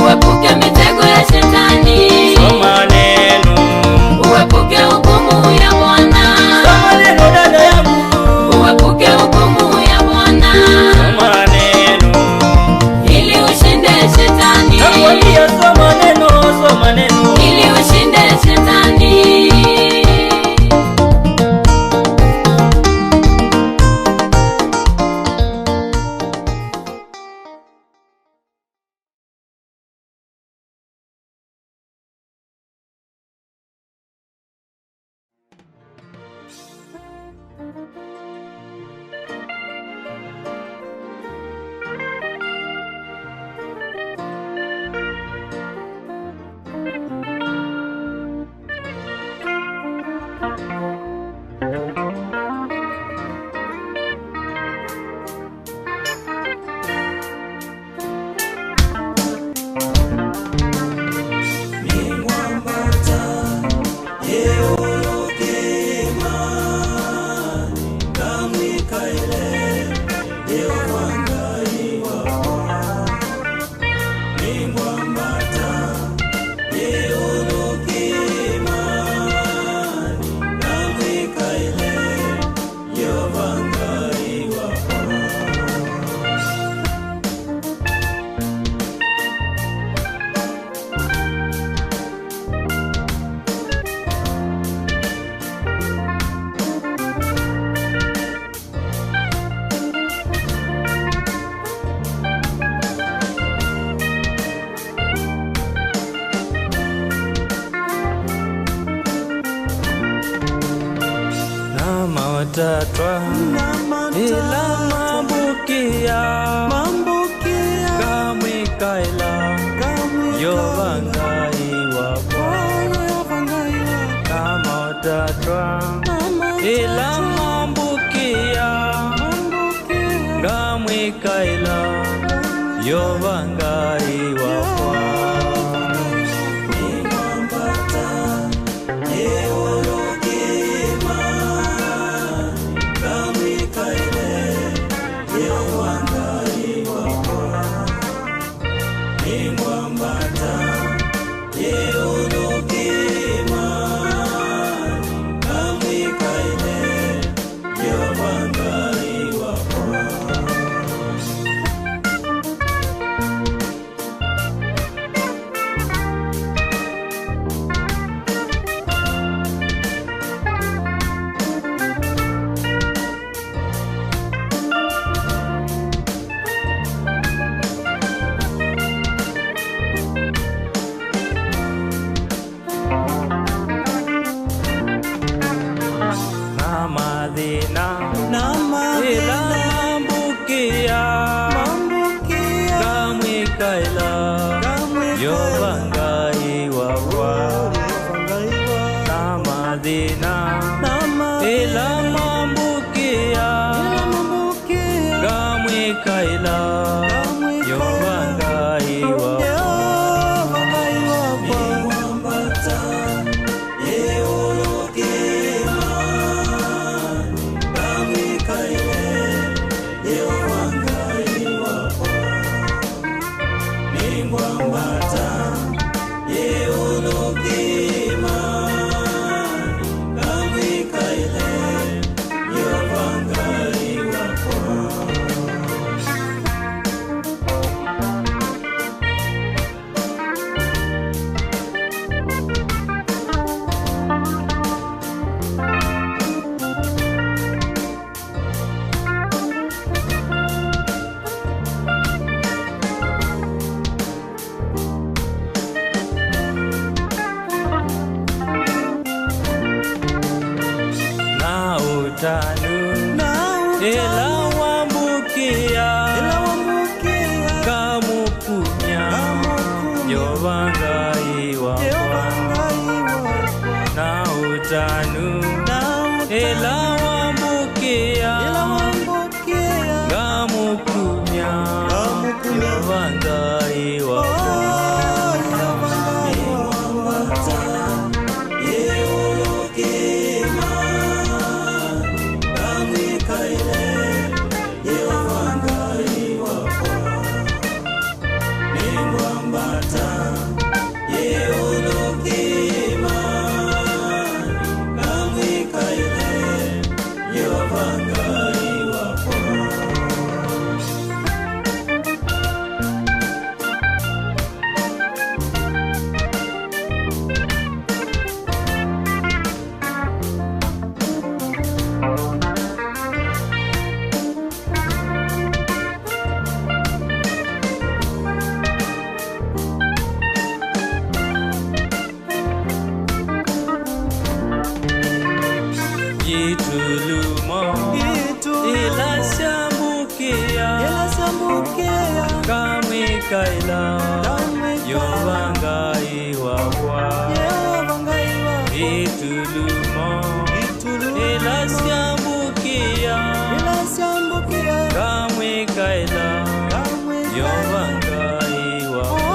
B: Uepuke mitego ya shetani.
A: soma neno,
B: Uepuke hukumu ya Bwana.
A: soma neno dada yangu,
B: Uepuke hukumu ya Bwana.
A: soma neno,
B: Ili ushinde shetani.
A: nakwambia soma neno, soma neno.
B: Ili ushinde shetani.
A: Tatwa ila mambukia kamwe kaila yovangai wakwa kama tatwa ila mambukia kamwe kaila yovangai wakwa
E: Gamukumya vangai wakwa Ngomma yeolokema namwikaile yeovangai wakwa Ngomma yeolokema namwikaile yeovangai wakwa Ilasambukia kamwikaila yovangai wakwa itulumo ilasambukia kamwikaila yovangai wakwa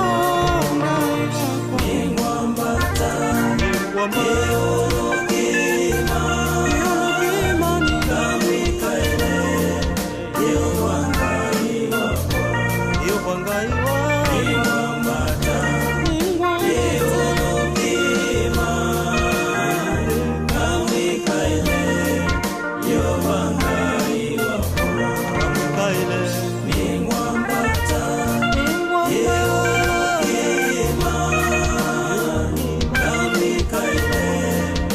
E: Ngomma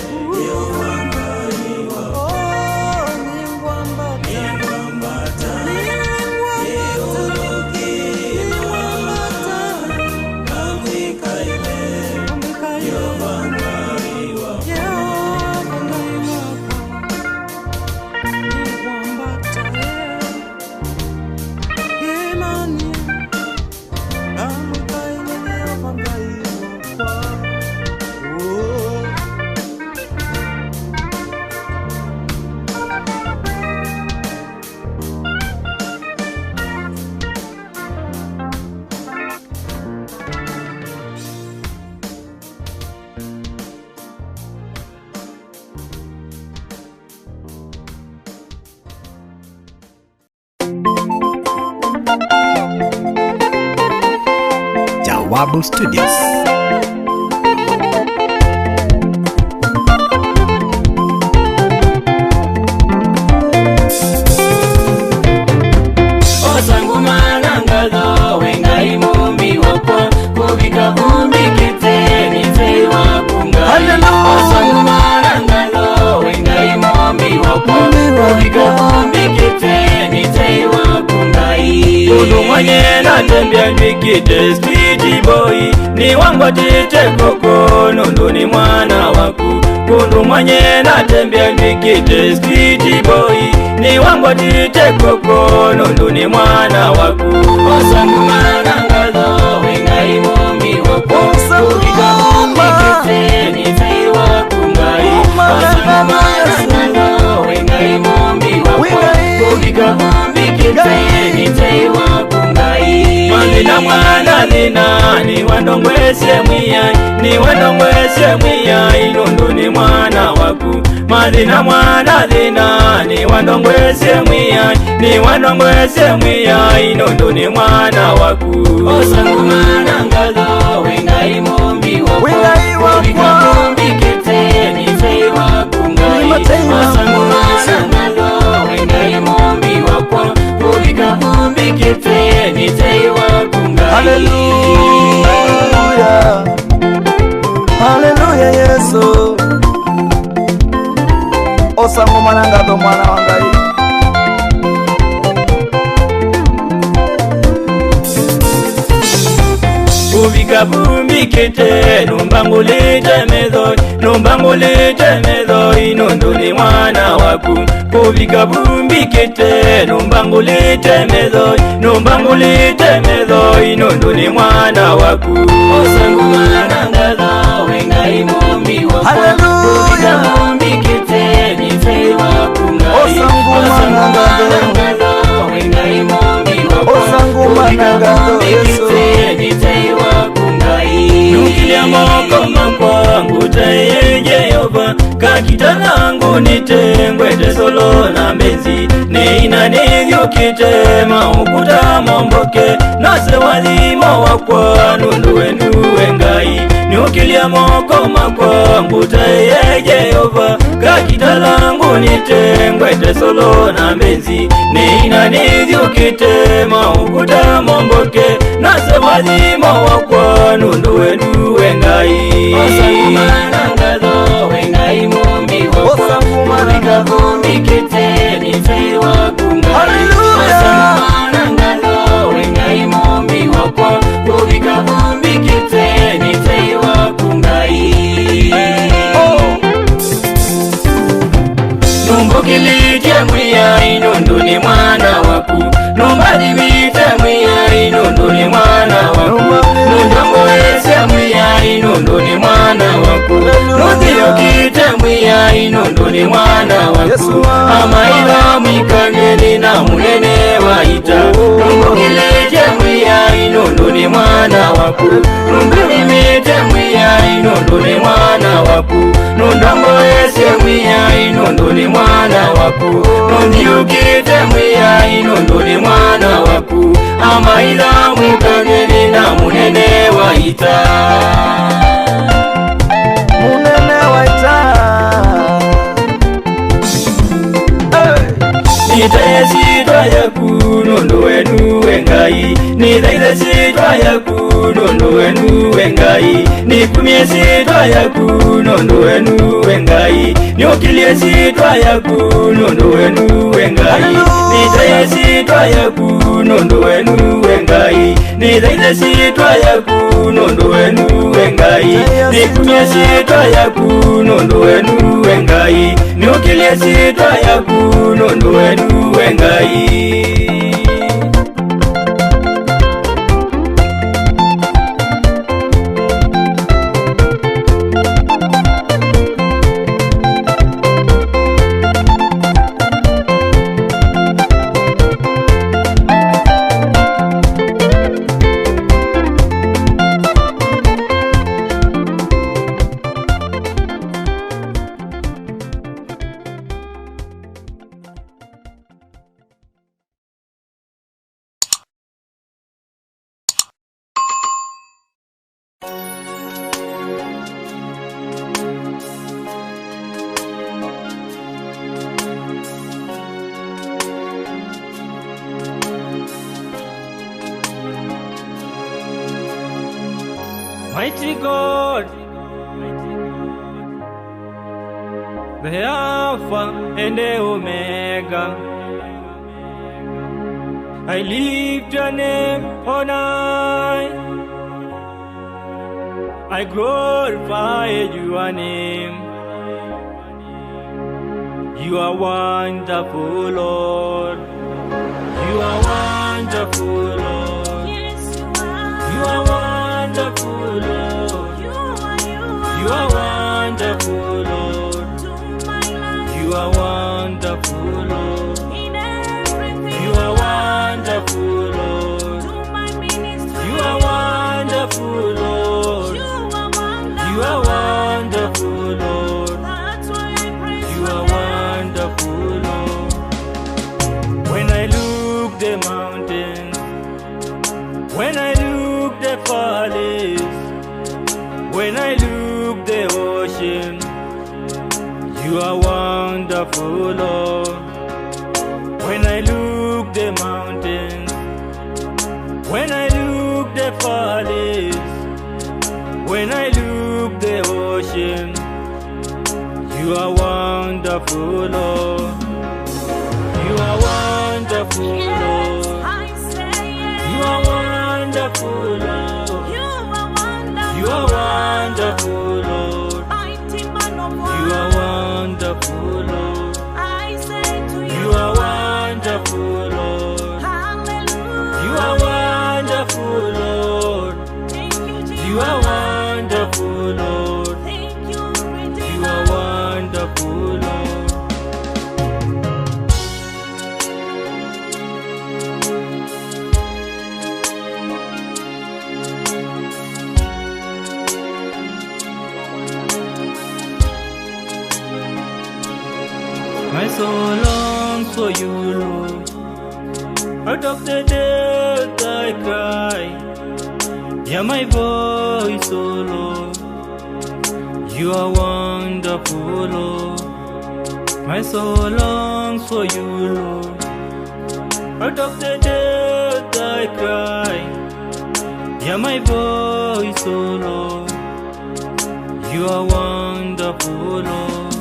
D: Jawabu Studios.
A: Natembea nikite street boy ni wangu tite koko Nundu ni mwana waku Kundu mwenye natembea nikite street boy ni wangu tite koko Nundu ni mwana waku Osangu manangalo wengai mombi wako Kubika nikite nitei waku ngai Osangu manangalo wengai mombi wako Kubika nikite nitei waku Mandina mwana lina ni wandongwese mwiyai ni wandongwese mwiyai Nundu ni mwana waku Mandina mwana lina ni wandongwese mwiyai ni wandongwese mwiyai Nundu ni mwana waku Osangu manangalo wengai mombi wako Kubika mbikete nitei waku ngai Osangu manangalo wengai mombi wako Kubika mbikete nitei waku ngai
E: Hallelujah Hallelujah Yesu Osangu manangalo mwana wangai
A: Kubika mbikete numbangulite medhoi Numbangulite medhoi Nundu ni mwana waku Kubika mbikete numbangulite medhoi Numbangulite medhoi Nundu ni mwana waku Osangu manangalo wengai mombi wako Kubika mbikete nitei waku ngai
E: Osangu manangalo
A: wengai mombi wako
E: Osangu manangalo
A: nivyukitema ukuta momboke nase walimo wakwa nunduwe ngai niukilia moko makwa mbutaye Jehova kakitalangu nitengwe tesolo na mbenzi neina nivyukitema ukuta momboke nase walimo wakwa nunduwe ngai
B: Osangumanangalo wengai mumbi wakwa Kubika vumbi kiteni teiwa kungai Osangumanangalo wengai mumbi wakwa Kubika vumbi kiteni teiwa kungai
A: Numbukilite mwiya inundu ni mwana waku Numbadimite mwiya inundu ni mwana waku Nundamboese mwiya inundu ni mwana waku Nundiyokite mwiya inundu ni mwana waku Amaila mwikangeni na munene waita Numbukilite mwiya inundu ni mwana waku Nundimite mwiya inundu ni mwana waku Nundamboese mwiya inundu ni mwana waku Nundiyukite mwiya inundu ni mwana waku Amaila mwikangeni na munene waita
E: Munene waita
A: Nitaye sitwa yaku nunduwe ngai Nitaye sitwa yaku nunduwe ngai Nikumie sitwa yaku nunduwe ngai Niukilie sitwa yaku nunduwe ngai Nitaye sitwa yaku nunduwe ngai Nitaye sitwa yaku nunduwe ngai Nikumie sitwa yaku nunduwe ngai Niukilie sitwa yaku nunduwe ngai Mighty God, the Alpha and the Omega, I lift your name on high, I glorify your name. You are wonderful, Lord. You are wonderful, Lord. You are wonderful, Lord. You are wonderful, Lord. You are wonderful, Lord. You are wonderful, Lord. You are wonderful, Lord. You are wonderful, Lord. You are wonderful, Lord. When I look the mountains, when I look the valleys, when I look the ocean, you are wonderful, Lord. When I look the mountains, when I look the valleys, when I look the ocean, you are wonderful, Lord. You are wonderful, Lord. You are wonderful, Lord. You are wonderful, Lord. You are wonderful, Lord. You are wonderful, Lord. You are wonderful, Lord. You are wonderful, Lord. You are wonderful, Lord. My soul longs for you, Lord. Out of the depth I cry. Hear my voice, oh Lord. You are wonderful, Lord. My soul longs for you, Lord. Out of the depth I cry. Hear my voice, oh Lord. You are wonderful, Lord.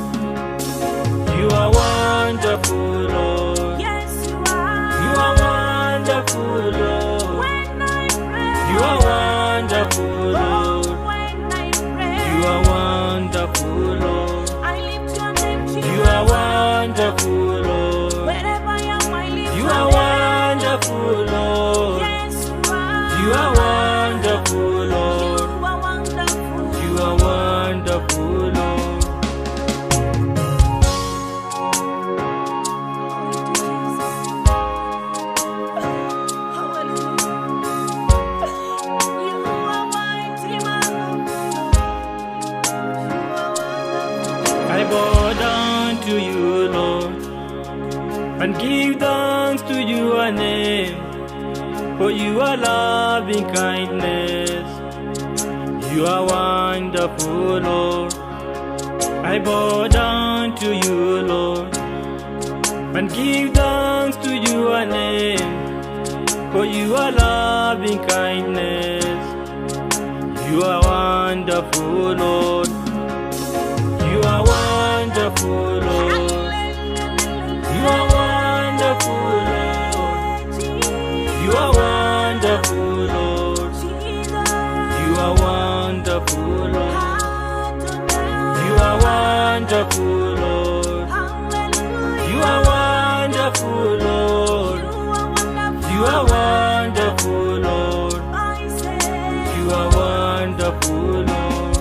A: You are wonderful, Lord.
B: Yes, you are.
A: You are wonderful, Lord.
B: When I pray,
A: You are wonderful, Lord.
B: when I pray,
A: You are wonderful, Lord.
B: I lift your name, Jesus.
A: You are wonderful, Lord.
B: Wherever I am, I lift
A: You
B: your
A: are
B: name.
A: wonderful, Lord.
B: Yes, you are.
A: You are wonderful, Lord.
B: You are wonderful.
A: You are wonderful, Lord. I bow down to you, Lord, and give thanks to your name, for you are loving kindness. You are wonderful, Lord. I bow down to you, Lord, and give thanks to your name, for you are loving kindness. You are wonderful, Lord. You are wonderful, Lord. You are wonderful, Lord. You are wonderful, Lord. You are wonderful, Lord. You are wonderful, Lord. You are wonderful, Lord. You are wonderful, Lord. You are wonderful, Lord.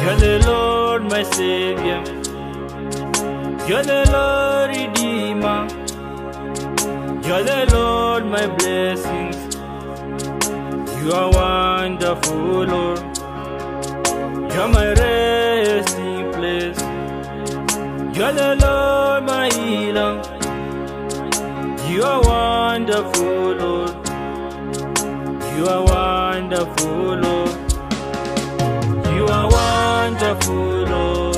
A: You're the Lord, my Savior. You're the Lord, Redeemer. You're the Lord, my blessings. You are wonderful, Lord. You're my resting place. You're the Lord, my healer. You are wonderful, Lord. You are wonderful, Lord. You are wonderful, Lord.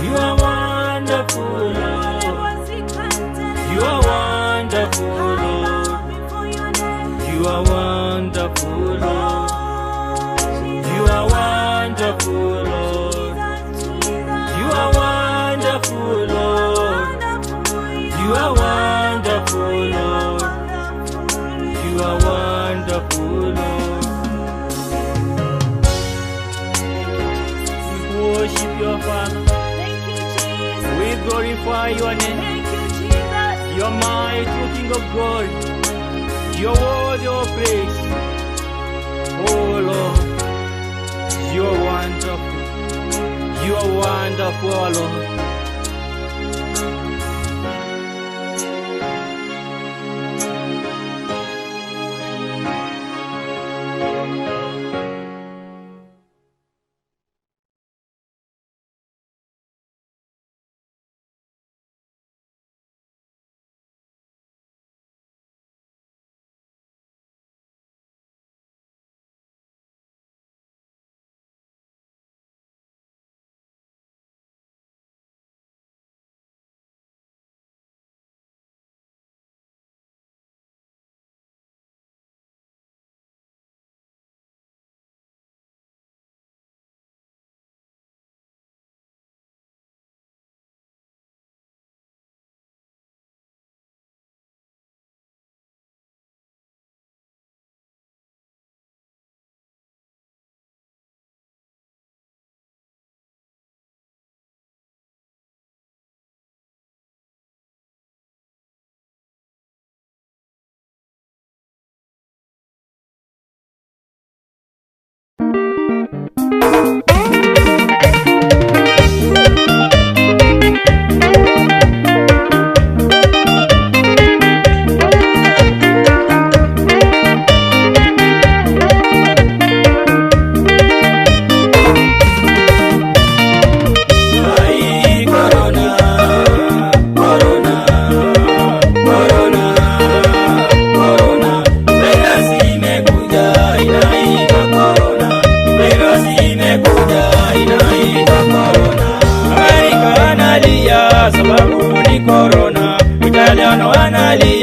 A: You are wonderful, Lord. You are wonderful, Lord. You are wonderful, Lord. You are wonderful, Lord. You are wonderful, Lord. You are wonderful, Lord. You are wonderful, Lord. We worship your Father. We glorify your name. You're my true King of glory. You're worthy of praise. Oh Lord, you're wonderful. You're wonderful, Lord.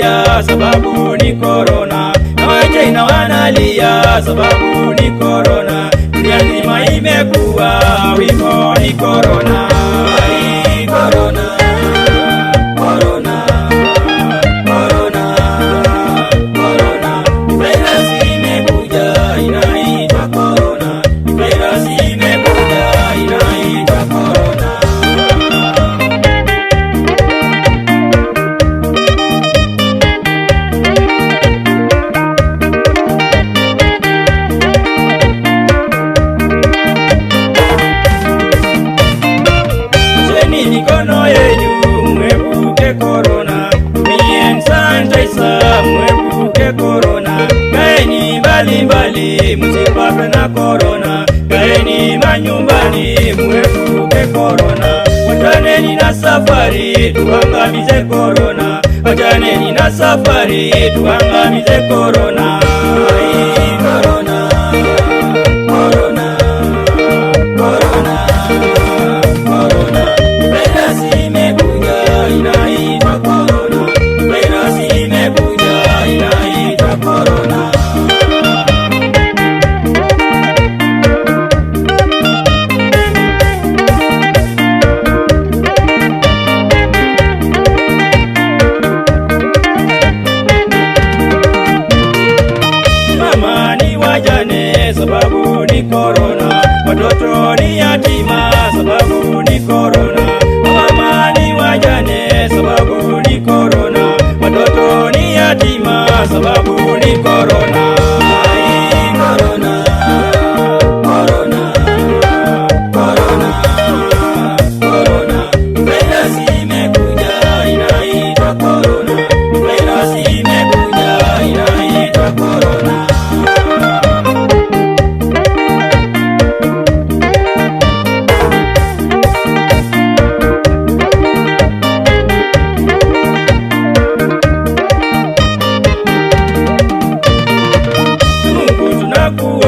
A: wanalia sababu ni corona, na Wachina wanalia sababu ni corona. Dunia nzima imekuwa wimbo ni corona. Ai, corona, corona, corona, corona. Virus imekuja inaitwa corona. Virus imekuja inaitwa corona. Mikono yenu mwepuke corona, tumie sanitizer mwepuke corona. Kaeni mbali mbali msipatwe na corona, kaeni manyumbani mwepuke corona. Wachaneni na safari tuangamize corona, wachaneni na safari tuangamize corona. Ai, corona, corona, corona, corona. Virus imekuja inaitwa corona. Virus imekuja inaitwa corona. Mama ni wajane sababu ni corona, watoto ni yatima sababu ni corona. Mama ni wajane sababu ni corona, watoto ni yatima sababu ni corona. Ai, corona, corona, corona, corona. Virus imekuja inaitwa corona. Virus imekuja inaitwa corona. Mungu tunakuomba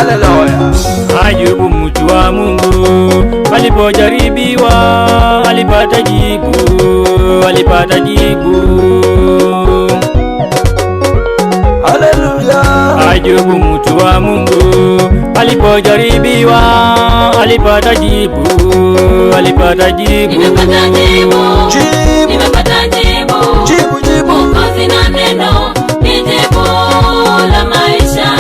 C: Haleluya.
A: Ayubu mtu wa Mungu alipojaribiwa alipata jibu, alipata jibu.
C: Haleluya.
A: Ayubu mtu wa Mungu alipojaribiwa alipata jibu, alipata jibu.
B: Nimepata jibu,
C: Jibu.
B: nimepata jibu,
C: Jibu, jibu.
B: Mwokozi na neno ni jibu la maisha.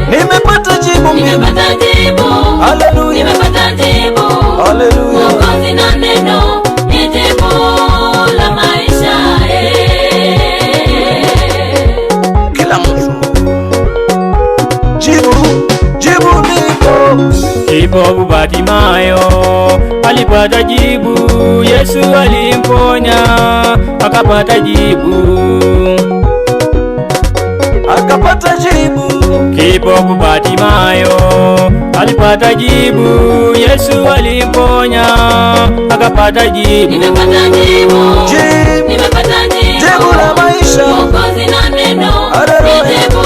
C: Nimepata jibu mimi.
B: Nimepata jibu,
C: Haleluya.
B: nimepata jibu,
C: Haleluya.
B: Mwokozi na neno ni jibu la maisha.
C: Kila mtu. Jibu, jibu niko.
A: Kipofu Bartimayo alipata jibu, Yesu alimponya akapata jibu,
C: akapata jibu.
A: Kipofu Bartimayo alipata jibu, Yesu alimponya akapata jibu.
B: Nimepata jibu,
C: Jibu.
B: nimepata jibu,
C: Jibu la maisha.
B: Mwokozi na neno
C: Haleluya.
B: ni jibu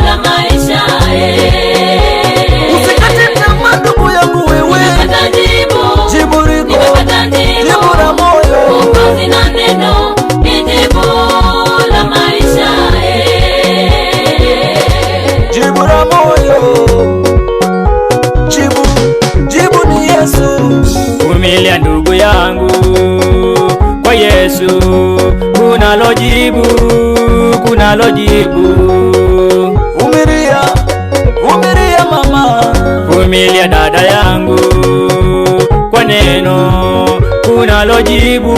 B: la maisha.
C: Usikate tamaa ndugu yangu wewe.
B: Nimepata jibu,
C: Jibu liko.
B: nimepata jibu,
C: Jibu la moyo.
B: Mwokozi na neno ni jibu la maisha.
C: Jibu la moyo. Jibu, jibu ni Yesu.
A: Vumilia ndugu yangu, kwa Yesu kunalo jibu, kunalo jibu.
C: Vumilia, vumilia mama.
A: Vumilia dada yangu, kwa neno kunalo jibu,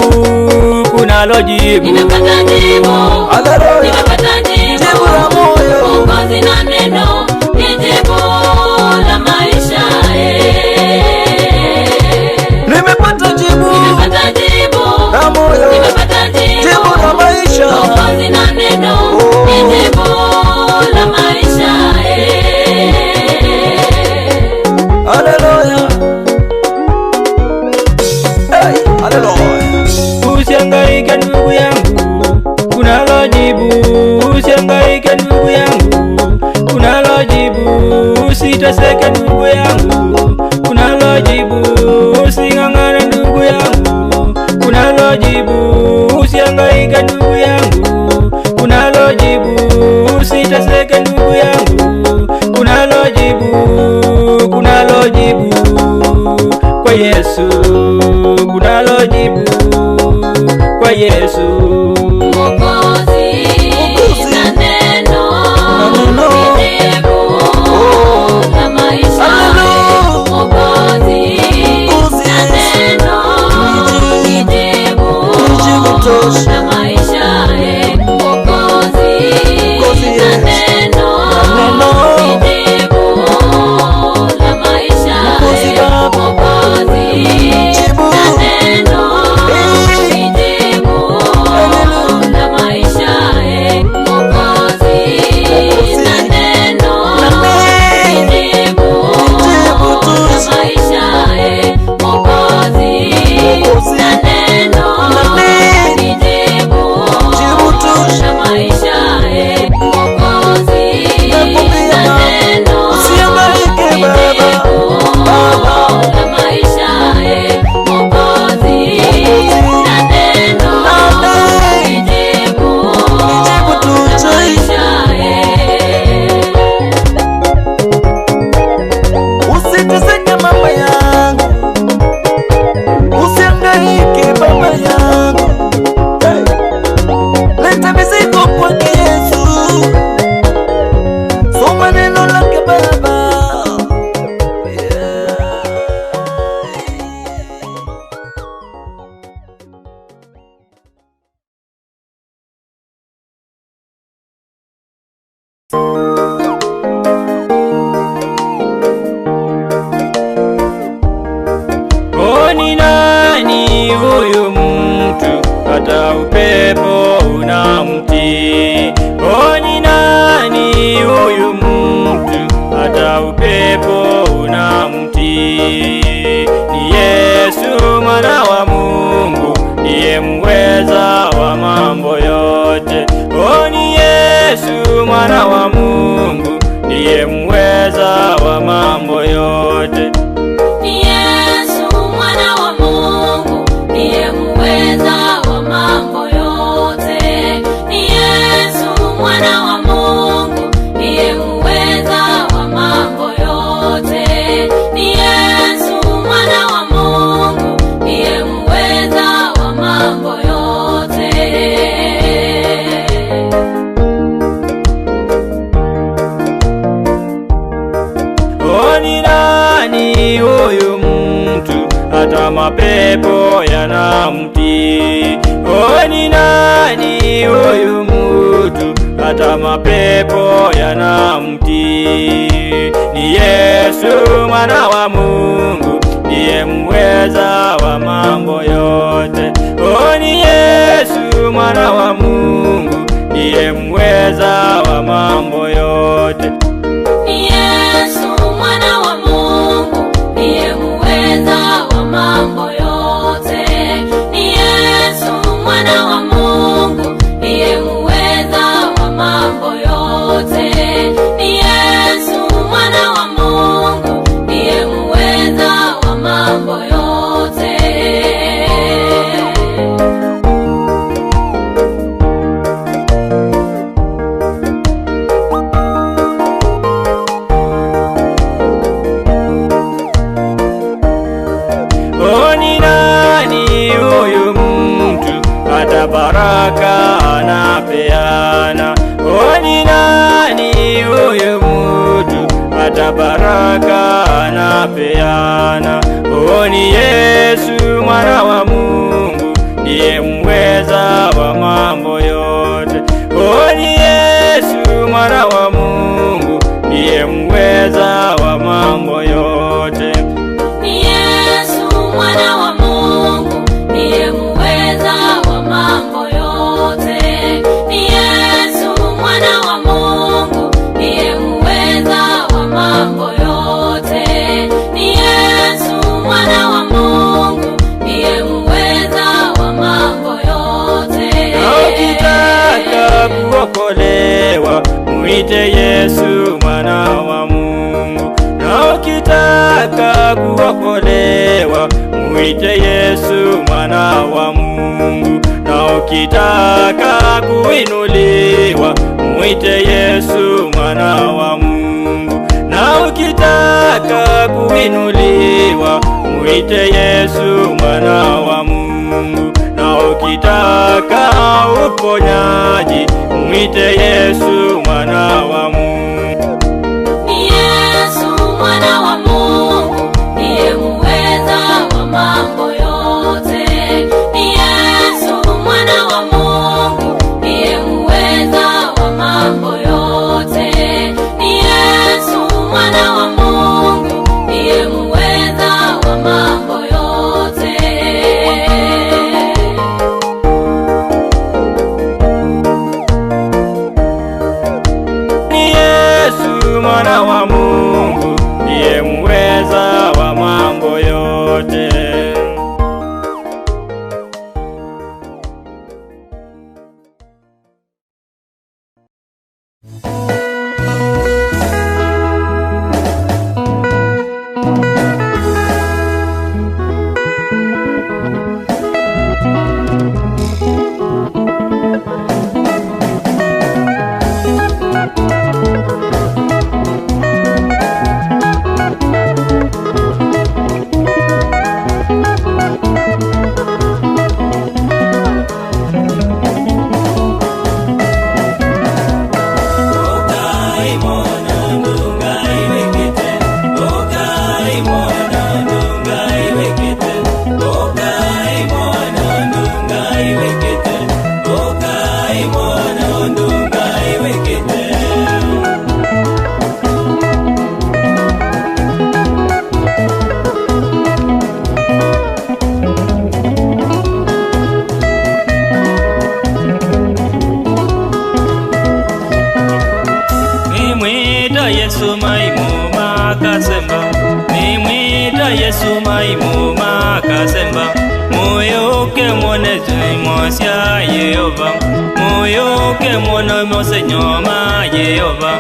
A: kunalo jibu.
B: Nimepata jibu,
C: Haleluya.
B: nimepata jibu,
C: Jibu la moyo.
B: Mwokozi na neno ni jibu la maisha.
C: Nimepata jibu
B: Nimepata jibu,
C: la moyo.
B: nimepata jibu,
C: Jibu la maisha.
B: Mwokozi na neno ni jibu la maisha.
C: Haleluya. Hey, haleluya.
A: Usihangaike ndugu yangu, kunalo jibu. Usihangaike ndugu yangu, kunalo jibu. Usiteseke ndugu yangu, kunalo jibu. Using'ang'ane ndugu yangu, kunalo jibu. Usihangaike ndugu yangu, kunalo jibu. Usiteseke ndugu yangu, kunalo jibu, kunalo jibu. Kwa Yesu kunalo jibu, kwa Yesu.
B: Mwokozi na neno ni jibu la maisha.
C: Haleluya.
B: Mwokozi na neno ni jibu
C: tosha.
B: la maisha. Mwokozi na neno ni jibu la maisha.
C: Mwokozi Baba.
B: Mwokozi
C: Jibu.
B: na neno ni jibu
A: Yesu mwana wa Mungu, ndiye muweza wa mambo yote.
B: Ni Yesu mwana wa Mungu, ndiye muweza wa mambo yote. Ni Yesu mwana wa Mungu, ndiye muweza wa mambo yote. Ni Yesu mwana wa Mungu, ndiye muweza wa mambo yote.
A: Ni nani huyu mtu hata mapepo yanamtii? Ni nani huyu mtu hata mapepo yanamtii? Ni Yesu mwana wa Mungu, ndiye muweza wa mambo yote. Ni Yesu mwana wa Mungu, ndiye muweza wa mambo yote.
B: Ni Yesu mwana wa Mungu, ndiye muweza wa mambo yote. Ni Yesu mwana wa Mungu, ndiye muweza wa mambo yote. Ni Yesu mwana wa Mungu, ndiye muweza wa mambo yote.
A: Ni nani huyu mtu hata baraka anapeana? Ni nani huyu mtu hata baraka anapeana? Ni Yesu mwana wa Mungu, ndiye muweza wa mambo yote. Ni Yesu mwana wa Mungu, ndiye muweza wa mambo yote.
B: Ni Yesu mwana wa Mungu, ndiye muweza wa mambo yote. Ni Yesu mwana wa Mungu, ndiye muweza wa mambo yote. Ni Yesu mwana wa Mungu, ndiye muweza wa mambo yote.
A: Na ukitaka kuokolewa, muite Yesu mwana wa Mungu. Na ukitaka kuokolewa, muite Yesu mwana wa Mungu. Na ukitaka kuinuliwa, muite Yesu mwana wa Mungu. Na ukitaka kuinuliwa, muite Yesu mwana wa Mungu. Na ukitaka uponyaji, muite Yesu mwana wa Mungu.
B: Ni Yesu mwana wa Mungu, ndiye muweza wa mambo yote. Ni Yesu mwana wa Mungu, ndiye muweza wa mambo yote. Ni Yesu mwana wa Mungu, ndiye muweza wa mambo yote.
A: Ni Yesu mwana wa Mungu, ndiye muweza wa mambo yote. Yesu maimuma kasemba, nimwita Yesu maimuma kasemba. Muyoke mwone zimosya Yehova, muyoke mwone mose nyoma Yehova.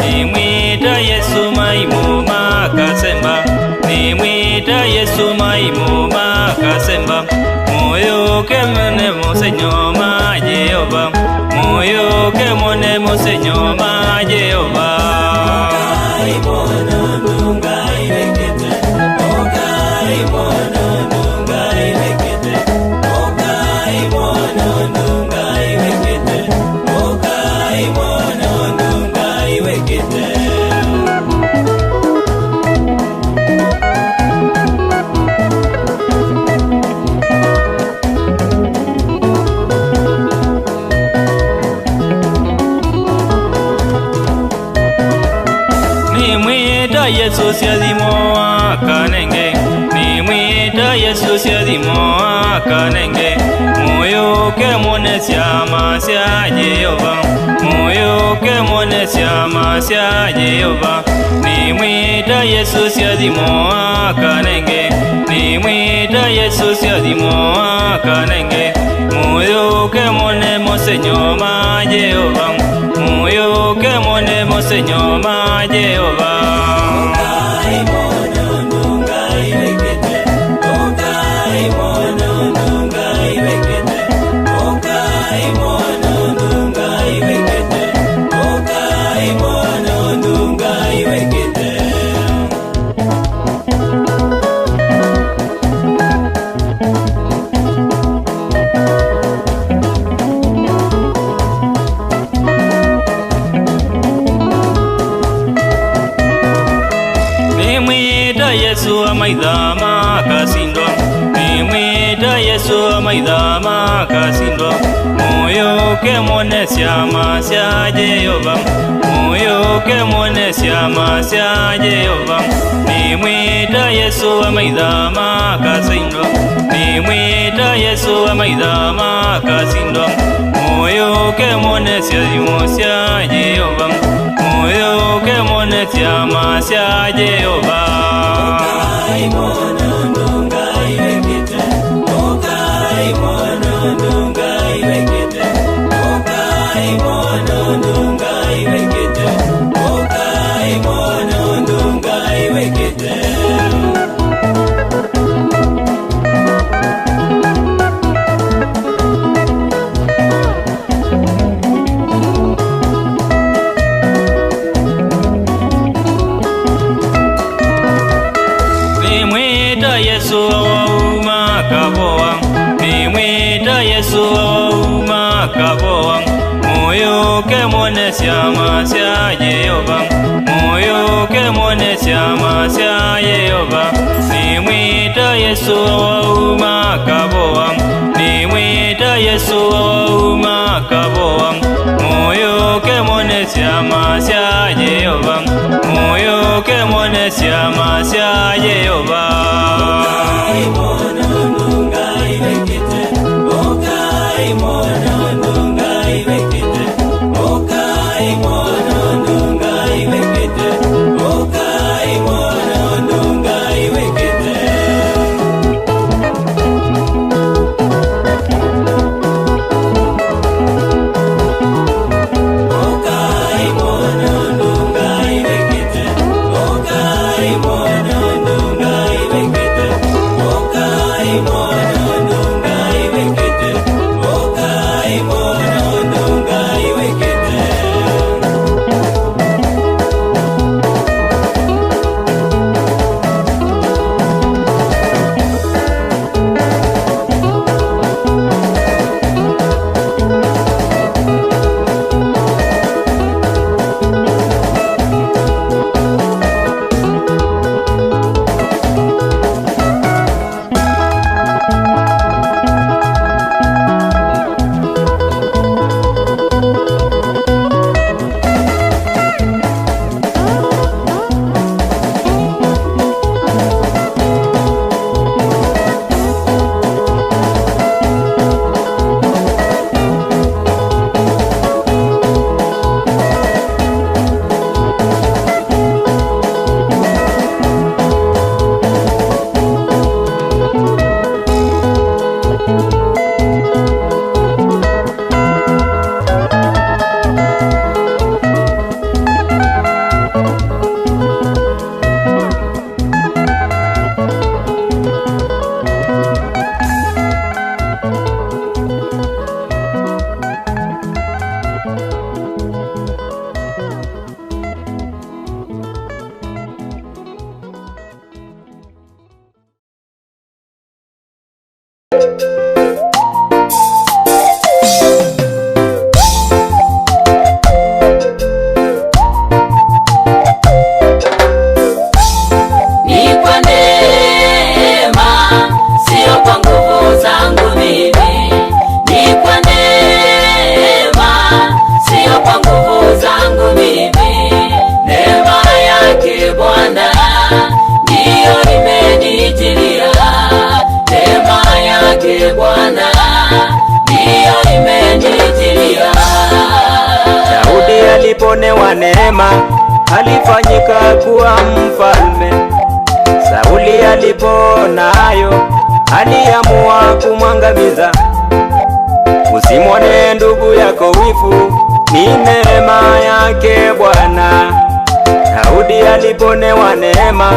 A: Nimwita Yesu maimuma kasemba, nimwita Yesu maimuma kasemba. Muyoke mwone mose nyoma Yehova, muyoke mwone mose nyoma Yehova. Yesu siazimo akanenge, nimwita Yesu siazimo akanenge. Muyoke mwone syama sya Yehova, muyoke mwone syama sya Yehova. Nimwita Yesu siazimo akanenge, nimwita Yesu siazimo akanenge. Muyoke mwone mose nyoma Yehova, muyoke mwone mose nyoma Yehova. Yesu amaidhama kasindwa, nimwita Yesu amaidhama kasindwa. Muyoke mwone syama sya Yehova, muyoke mwone syama sya Yehova. Nimwita Yesu amaidhama kasindwa, nimwita Yesu amaidhama kasindwa. Muyoke mwone syama sya Yehova, muyoke mwone syama sya Yehova. Nimwita Yesu wauma kaboa, nimwita Yesu wauma kaboa. Muyoke mwone syama sya Yehova, muyoke mwone syama sya Yehova. Nimwita Yesu wauma kaboa, nimwita Yesu wauma kaboa. Muyoke mwone syama sya Yehova, muyoke mwone syama sya Yehova. wa neema alifanyika kuwa mfalme. Sauli aliponayo aliamua kumwangamiza. Usimwone ndugu yako wivu, ni neema yake Bwana. Daudi aliponewa neema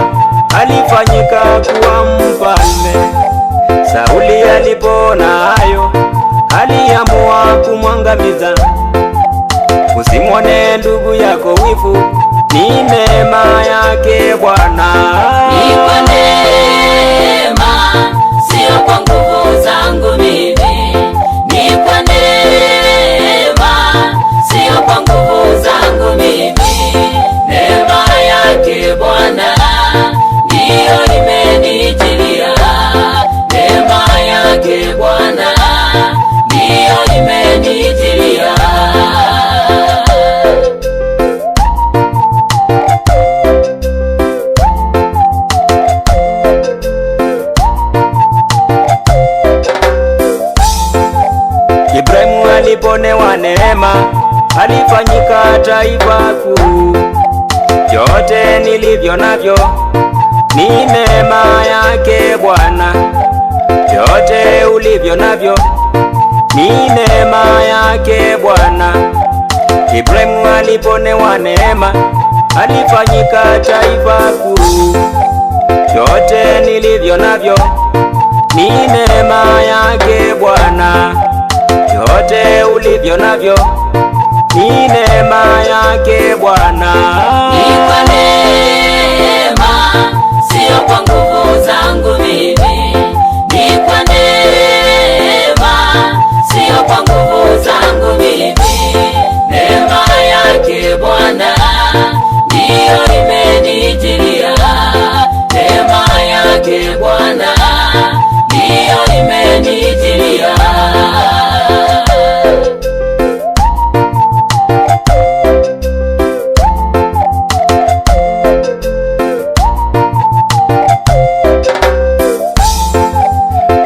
A: alifanyika kuwa mfalme. Sauli aliponayo aliamua kumwangamiza. Usimwone ndugu yako wivu, ni neema yake Bwana.
B: Ni kwa neema, sio kwa nguvu zangu mimi. Ni kwa neema, sio kwa nguvu zangu mimi. Neema yake Bwana ndiyo imenijilia. Neema yake Bwana ndiyo imenijilia.
A: Ibrahimu aliponewa neema alifanyika taifa kuu. Vyote nilivyo navyo ni neema yake Bwana. Vyote ulivyo navyo ni neema yake Bwana. Ibrahimu aliponewa neema alifanyika taifa kuu. Vyote nilivyo navyo ni neema yake Bwana. Vyote ulivyo navyo ni neema yake Bwana.
B: Ni kwa neema, sio kwa nguvu zangu mimi. Ni kwa neema, sio kwa nguvu zangu mimi. Neema yake Bwana ndiyo imenijilia. Neema yake Bwana ndiyo imenijilia.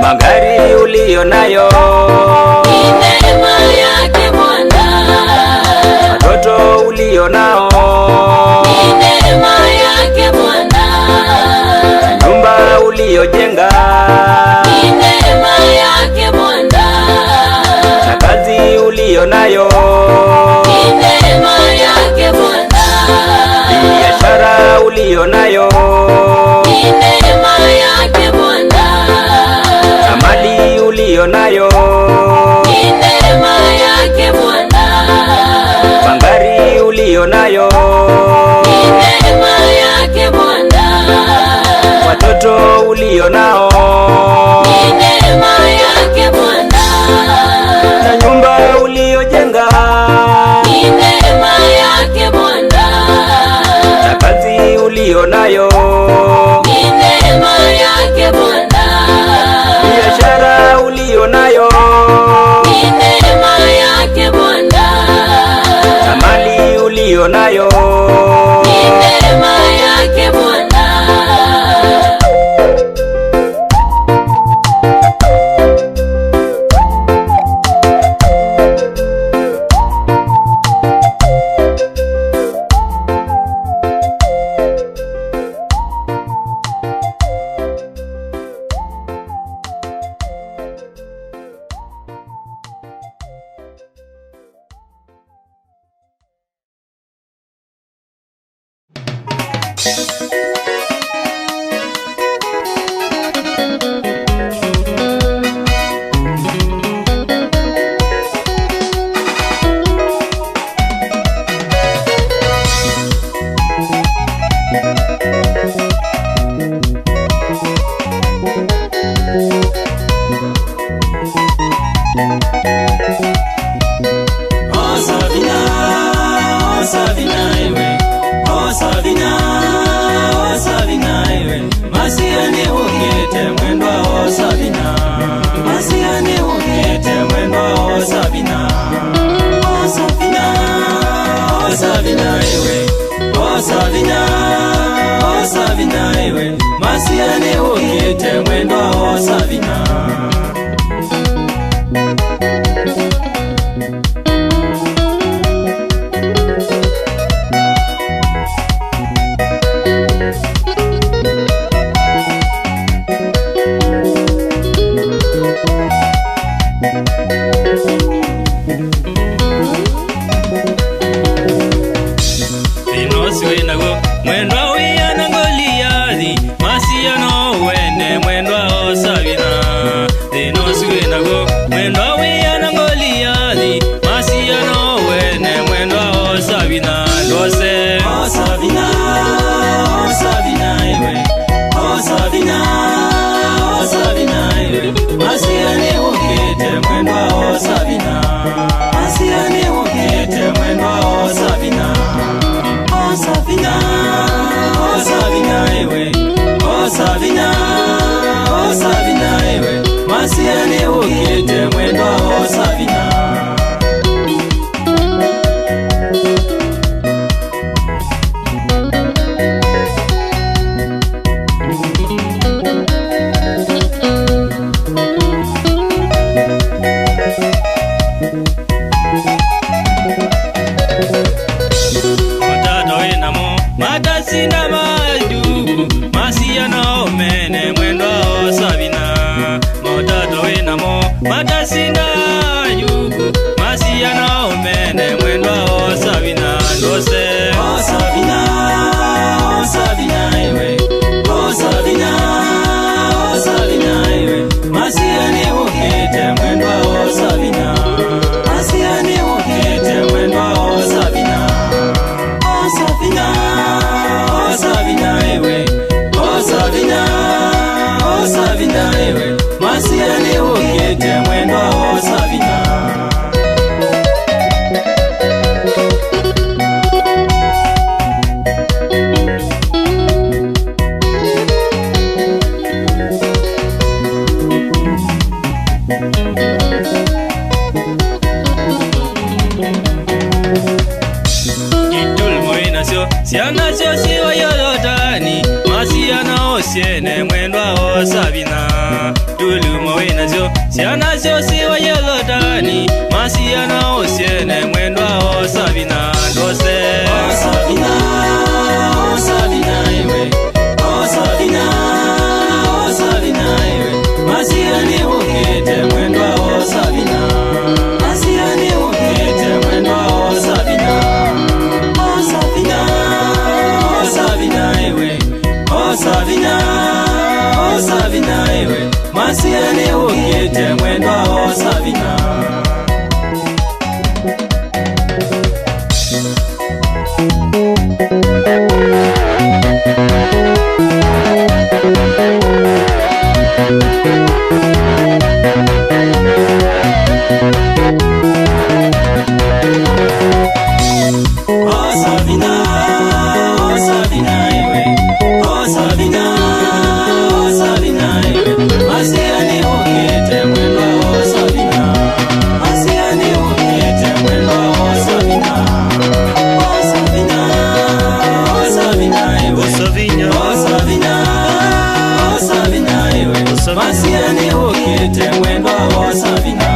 A: Magari uliyo nayo
B: ni neema yake Bwana.
A: watoto uliyo nao
B: Ni neema yake Bwana.
A: nyumba uliyojenga
B: Ni neema yake Bwana.
A: na kazi uliyo nayo
B: Ni neema yake Bwana.
A: biashara uliyo nayo
B: Ni neema yake Bwana.
A: na mali uliyo nayo
B: Ni neema yake Bwana.
A: magari uliyo nayo
B: Ni neema yake Bwana.
A: watoto uliyo nao
B: Ni neema yake Bwana.
A: na nyumba uliyojenga
B: Ni neema yake Bwana.
A: na kazi uliyo nayo
B: Ni neema yake Bwana.
A: biashara uliyo nayo
B: Ni neema yake Bwana.
A: na mali uliyo nayo
B: Ni neema yake Bwana.
A: nago mwendwa wiyana ngoliathi masiano wene mwendwa osabina dino sugwe nago mwendwa wiyana ngoliathi masiano wene mwendwa osabina ndose osabina osabina iwe osabina osabina iwe masiane ukete mwendwa osabina masiane ukete mwendwa osabina osabina osabina iwe osabina osabina iwe masiane ukete mwendwa osabina Sinda majugu masiano mene mwendwa osabina motato wenamo matasinda jugu masiano mene mwendwa osabina ndose osabina osabina iwe osabina osabina iwe masiane ukete mwendwa osabina masiane ukete mwendwa osabina osabina osabina iwe osabina osabina iwe masiane ukete mwendwa osabina siana chosi wayolotani masiana osiene mwendwa osabina tulumo wenazyo siana chosi wayolotani masiana osiene mwendwa osabina ndose osabina osabina iwe osabina osabina iwe masiane ukete mwendwa osabina masiane ukete mwendwa osabina osabina osabina iwe osabina osabina iwe masiane ukete mwendwa osabina osabina osabina iwe osabina osabina iwe masiane ukete mwendwa osabina masiane ukete mwendwa osabina osabina osabina iwe osabina osabina osabina iwe masiane ukete mwendwa osabina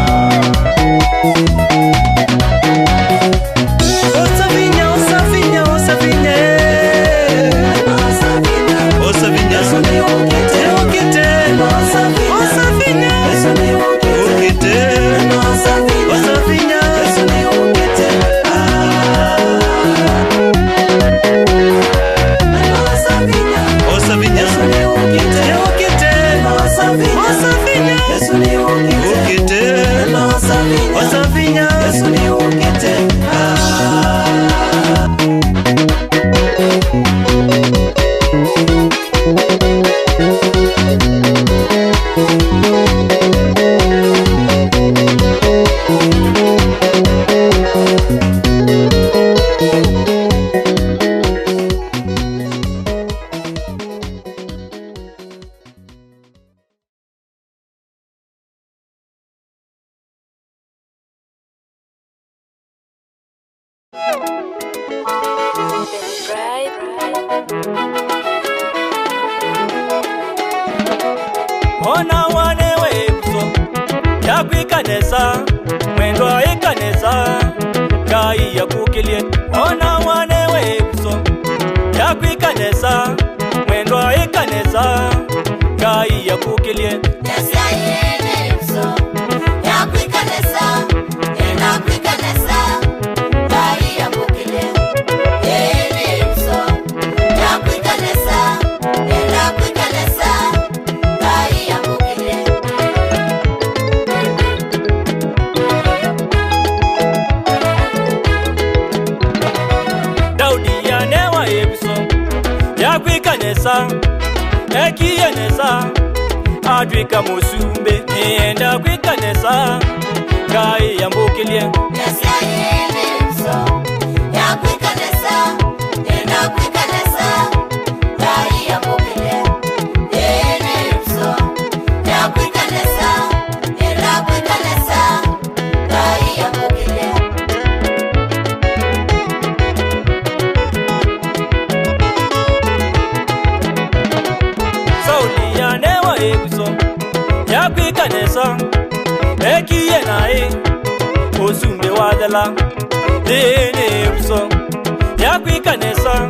A: Ona wane wepso yakwikanesa mwendwa ikanesa kai yakukilie ona wane wepso yakwikanesa mwendwa ikanesa kai yakukilie
B: Yesa yene so yakwikanesa enakwikanesa kai yakukile yene so
A: nesa ekiye nesa adwika musumbe enda kwika nesa kai yambukilie
B: nesa yeso ya kwika nesa enda kwika nesa kai yambukilie yeso ya kwika nesa enda kwika nesa kai yambukilie
A: sauli ya newa ebuso ya kwika nesa ekiye nae osumbe wadala dene ebuso ya kwika nesa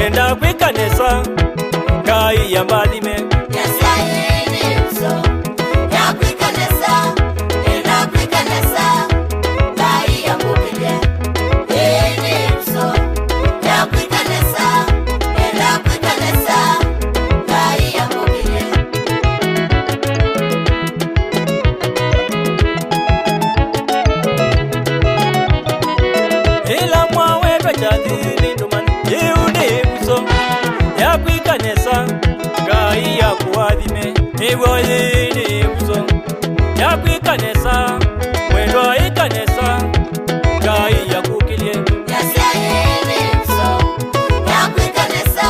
A: enda kwika nesa kai yambalime
B: nesa yeso ya kwika nesa enda kwika nesa kai yambukilie yeso ya kwika nesa enda kwika nesa kai yambukilie
A: ila mwawe twachadhini ndumani yeune buso ya kwika nesa kai ya kuadhime niwo yini buso ya kwika nesa mwendo ikanesa kai ya kukilie
B: nesa yeso ya kwika nesa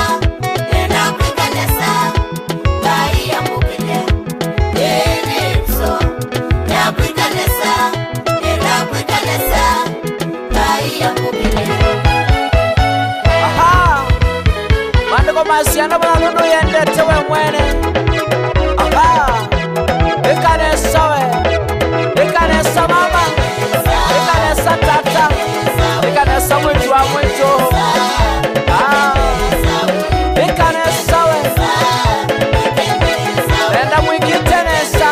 B: enda kwika nesa kai yambukilie yeso ya kwika nesa enda kwika nesa kai yambukilie
C: Aha. Mandiko masiana bana ndo yende tewe mwene. Aha. Ikanesa we. Ikanesa mama. Ikanesa tata. Ikanesa mwitu wa mwitu. Ah. Ikanesa we. Nenda mwikitenesa.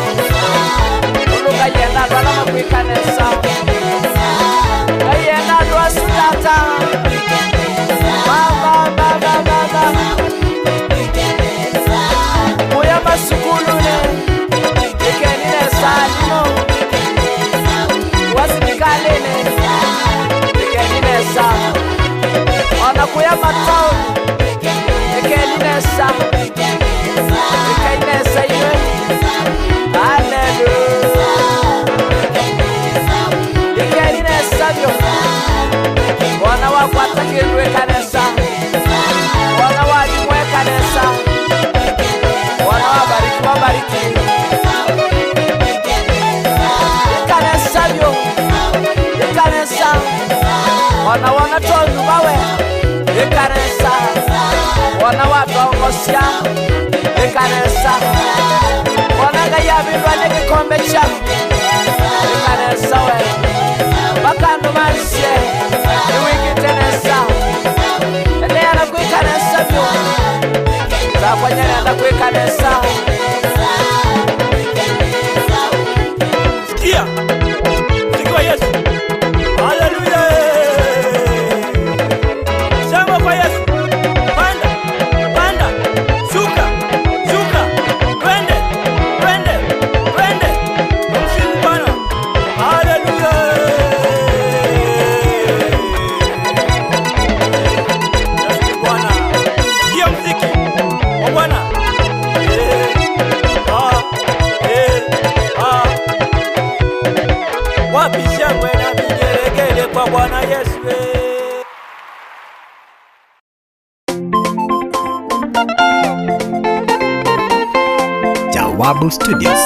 C: Uluka yenda dwala mwikanesa. Yenda dwa stata. Mama, mama, mama. Muya masukulu ne. Ikenine salimo. Wasinikale ne. Ikenine sa. Ona kuya matao. Ikenine sa. Ikenine sa iwe. Hallelujah. Ikenine sa yo. Wana wakwata kirwe kanesa. Wana walimwe kanesa. Wana wabariki wabariki. Ikanesa yo. Ikanesa. Wana tondu bawe. Ikanesa. Wana watongosia. Ikanesa. Wana gaya bidwane kikombe cha. Ikanesa we. Bakando mansie. Iwiki tenesa. Enea kuikanesa yo. Zapanyana na kuikanesa.
A: sikia sikiwa Yesu haleluya sema kwa Yesu panda panda shuka shuka twende twende twende msimu Bwana haleluya Yesu Bwana sikia muziki wa Bwana wapisha mwena vigelegele kwa Bwana Yesu
D: Jawabu Studios.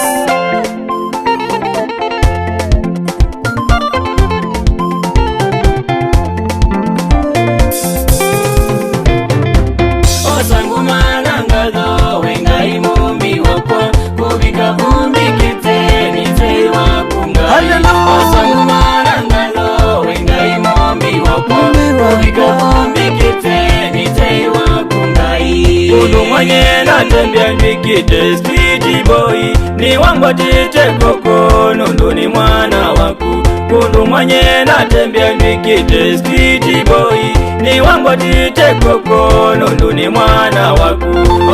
A: osangu manangado wengai mumbi wakwa kubika vumbi kiteni tewa kungai
C: Hallelujah.
A: osangu manangado wengai mumbi wakwa kubika vumbi kiteni tewa kungai kudu mwenye natembea nikite street boy ni wangu tite koko nundu ni mwana waku kundu mwenye natembea nikite street boy ni wangu tite koko nundu ni mwana waku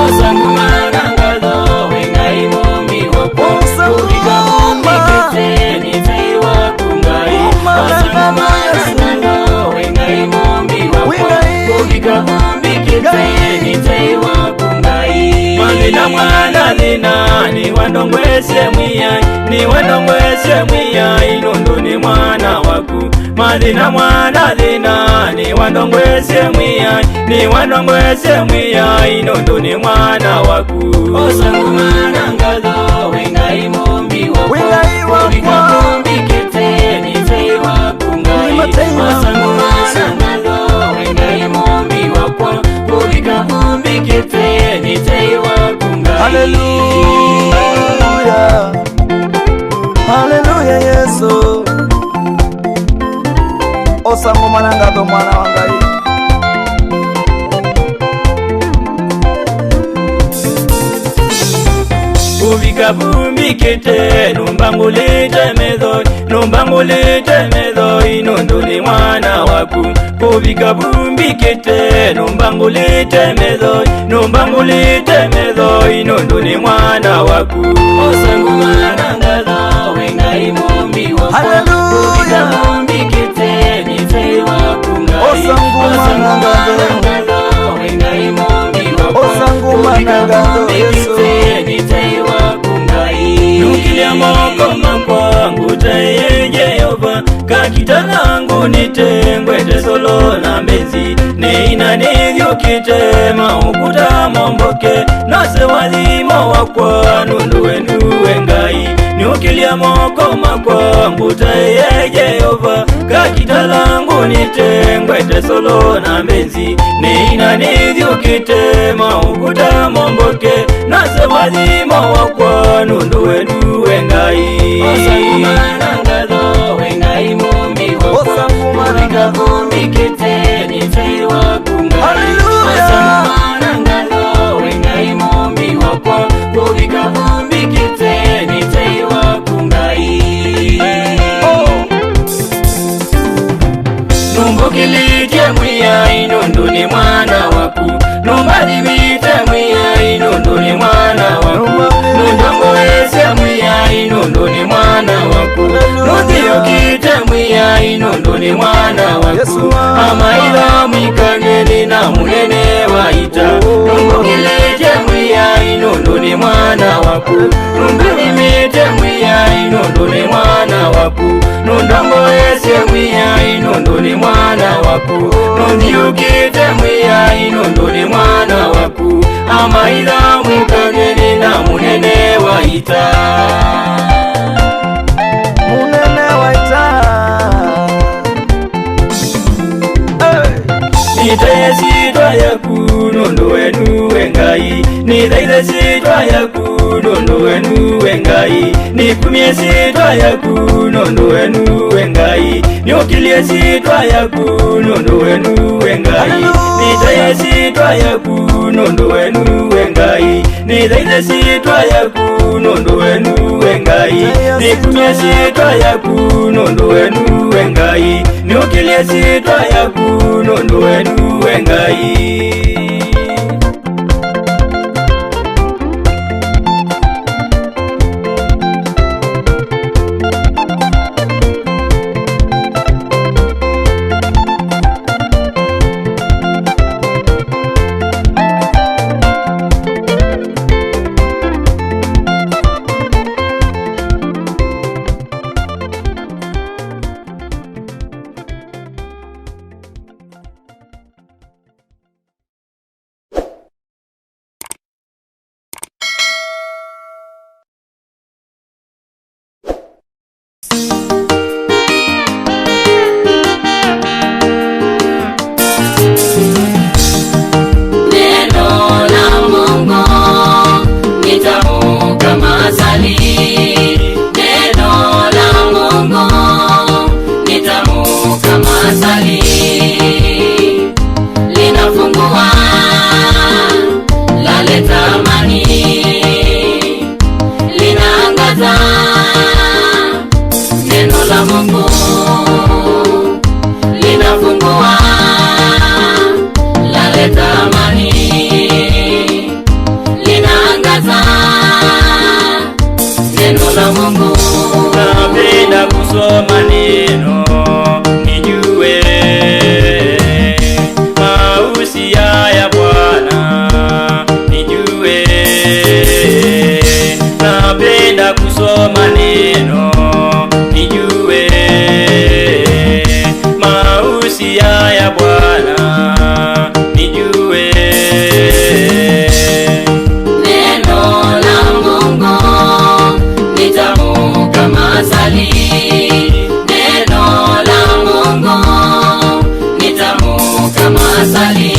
A: osangu manangado wengai mumbi wakwa kubika vumbi kiteni tewa kungai osangu manangado wengai mumbi wakwa kubika vumbi kiteni tewa mazina mwana lina ni wandongwese mwiyai, ni wandongwese mwiyai, Nundu ni mwana waku. Mazina mwana lina ni wandongwese mwiyai, ni wandongwese mwiyai, Nundu ni mwana waku. Osangu mana ngalo wengai mombi wako, Ubika mombi kete ni tei waku ngai. Osangu mana ngalo wengai mombi wako, Ubika mombi kete ni tei waku ngai.
E: Hallelujah, hallelujah Yesu. Osangu mana ngalo mwana wangai.
A: Ubika bumbi kete numbangulite medhoi, numbangulite medhoi, Nundu ni mwana waku. Ubika bumbi kete numbangulite medhoi, numbangulite medhoi, Nundu ni mwana waku. Osangu mana ngalo wengai mombi wako, Ubika bumbi kete ni tei waku ngai.
E: Osangu mana ngalo
A: wengai mombi wako,
E: Osangu mana ngalo Yesu.
A: Nukilia moko makwangu teye Jehova, kakitalangu nitengwete solo na mbezi, neina nivyo kitema ukuta momboke, nase walimo wakwa Nundu wenu wengai. Nukilia moko makwangu teye Jehova, kakitalangu nitengwete solo na mbezi, neina nivyo kitema ukuta momboke, nase walimo wakwa Nundu wenu wengai. Osangu mana ngalo wengai mombi wako, Ubika bumbi kete ni tei waku ngai. Osangu mana ngalo wengai mombi wako, Ubika bumbi kete ni tei waku ngai. Numbukilite mwiyai, Nundu ni mwana waku. Numbadimite mwiyai, Nundu ni mwana waku. Nundongoese mwiyai, Nundu ni mwana waku. Nundiyokite mwiyai, Nundu ni mwana waku. Amaila mwikangeni na munene waita. Numbukilite mwiyai, Nundu ni mwana waku. Numbadimite mwiyai, Nundu ni mwana waku. Nundongoese mwiyai, Nundu ni mwana waku. Nundiyokite mwiyai, Nundu ni mwana waku. Amaila mwikangeni na munene waita.
E: Munene waita.
A: Nitaye sitwa yaku Nundu wenu wengai, nitaye sitwa yaku Nundu wenu wengai, nikumie sitwa yaku Nundu wenu wengai, nyukilie sitwa yaku Nundu wenu wengai. Nitaye sitwa yaku Nundu wenu wengai, nitaye sitwa yaku Nundu wenu wengai, nikumie sitwa yaku Nundu wenu wengai, nyukilie sitwa yaku Nundu wenu wengai.
B: asali,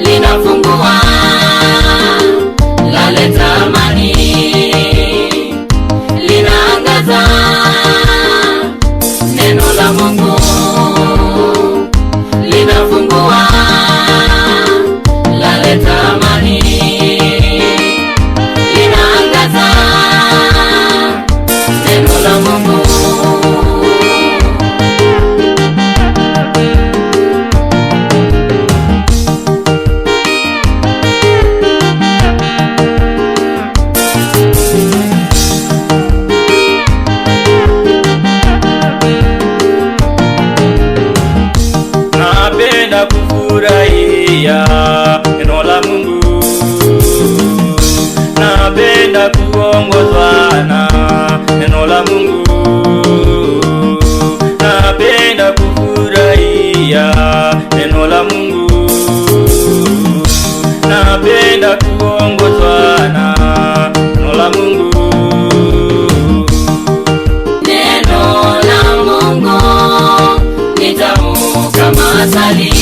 B: linafungua, laleta amani, linaangaza neno la Mungu, linafungua, laleta amani, linaangaza neno la Mungu.
A: Napenda kufurahia neno la Mungu, napenda kuongozwa na neno la Mungu, napenda kufurahia neno la Mungu, napenda kuongozwa na neno la Mungu.
B: Neno la Mungu ni tamu kama asali,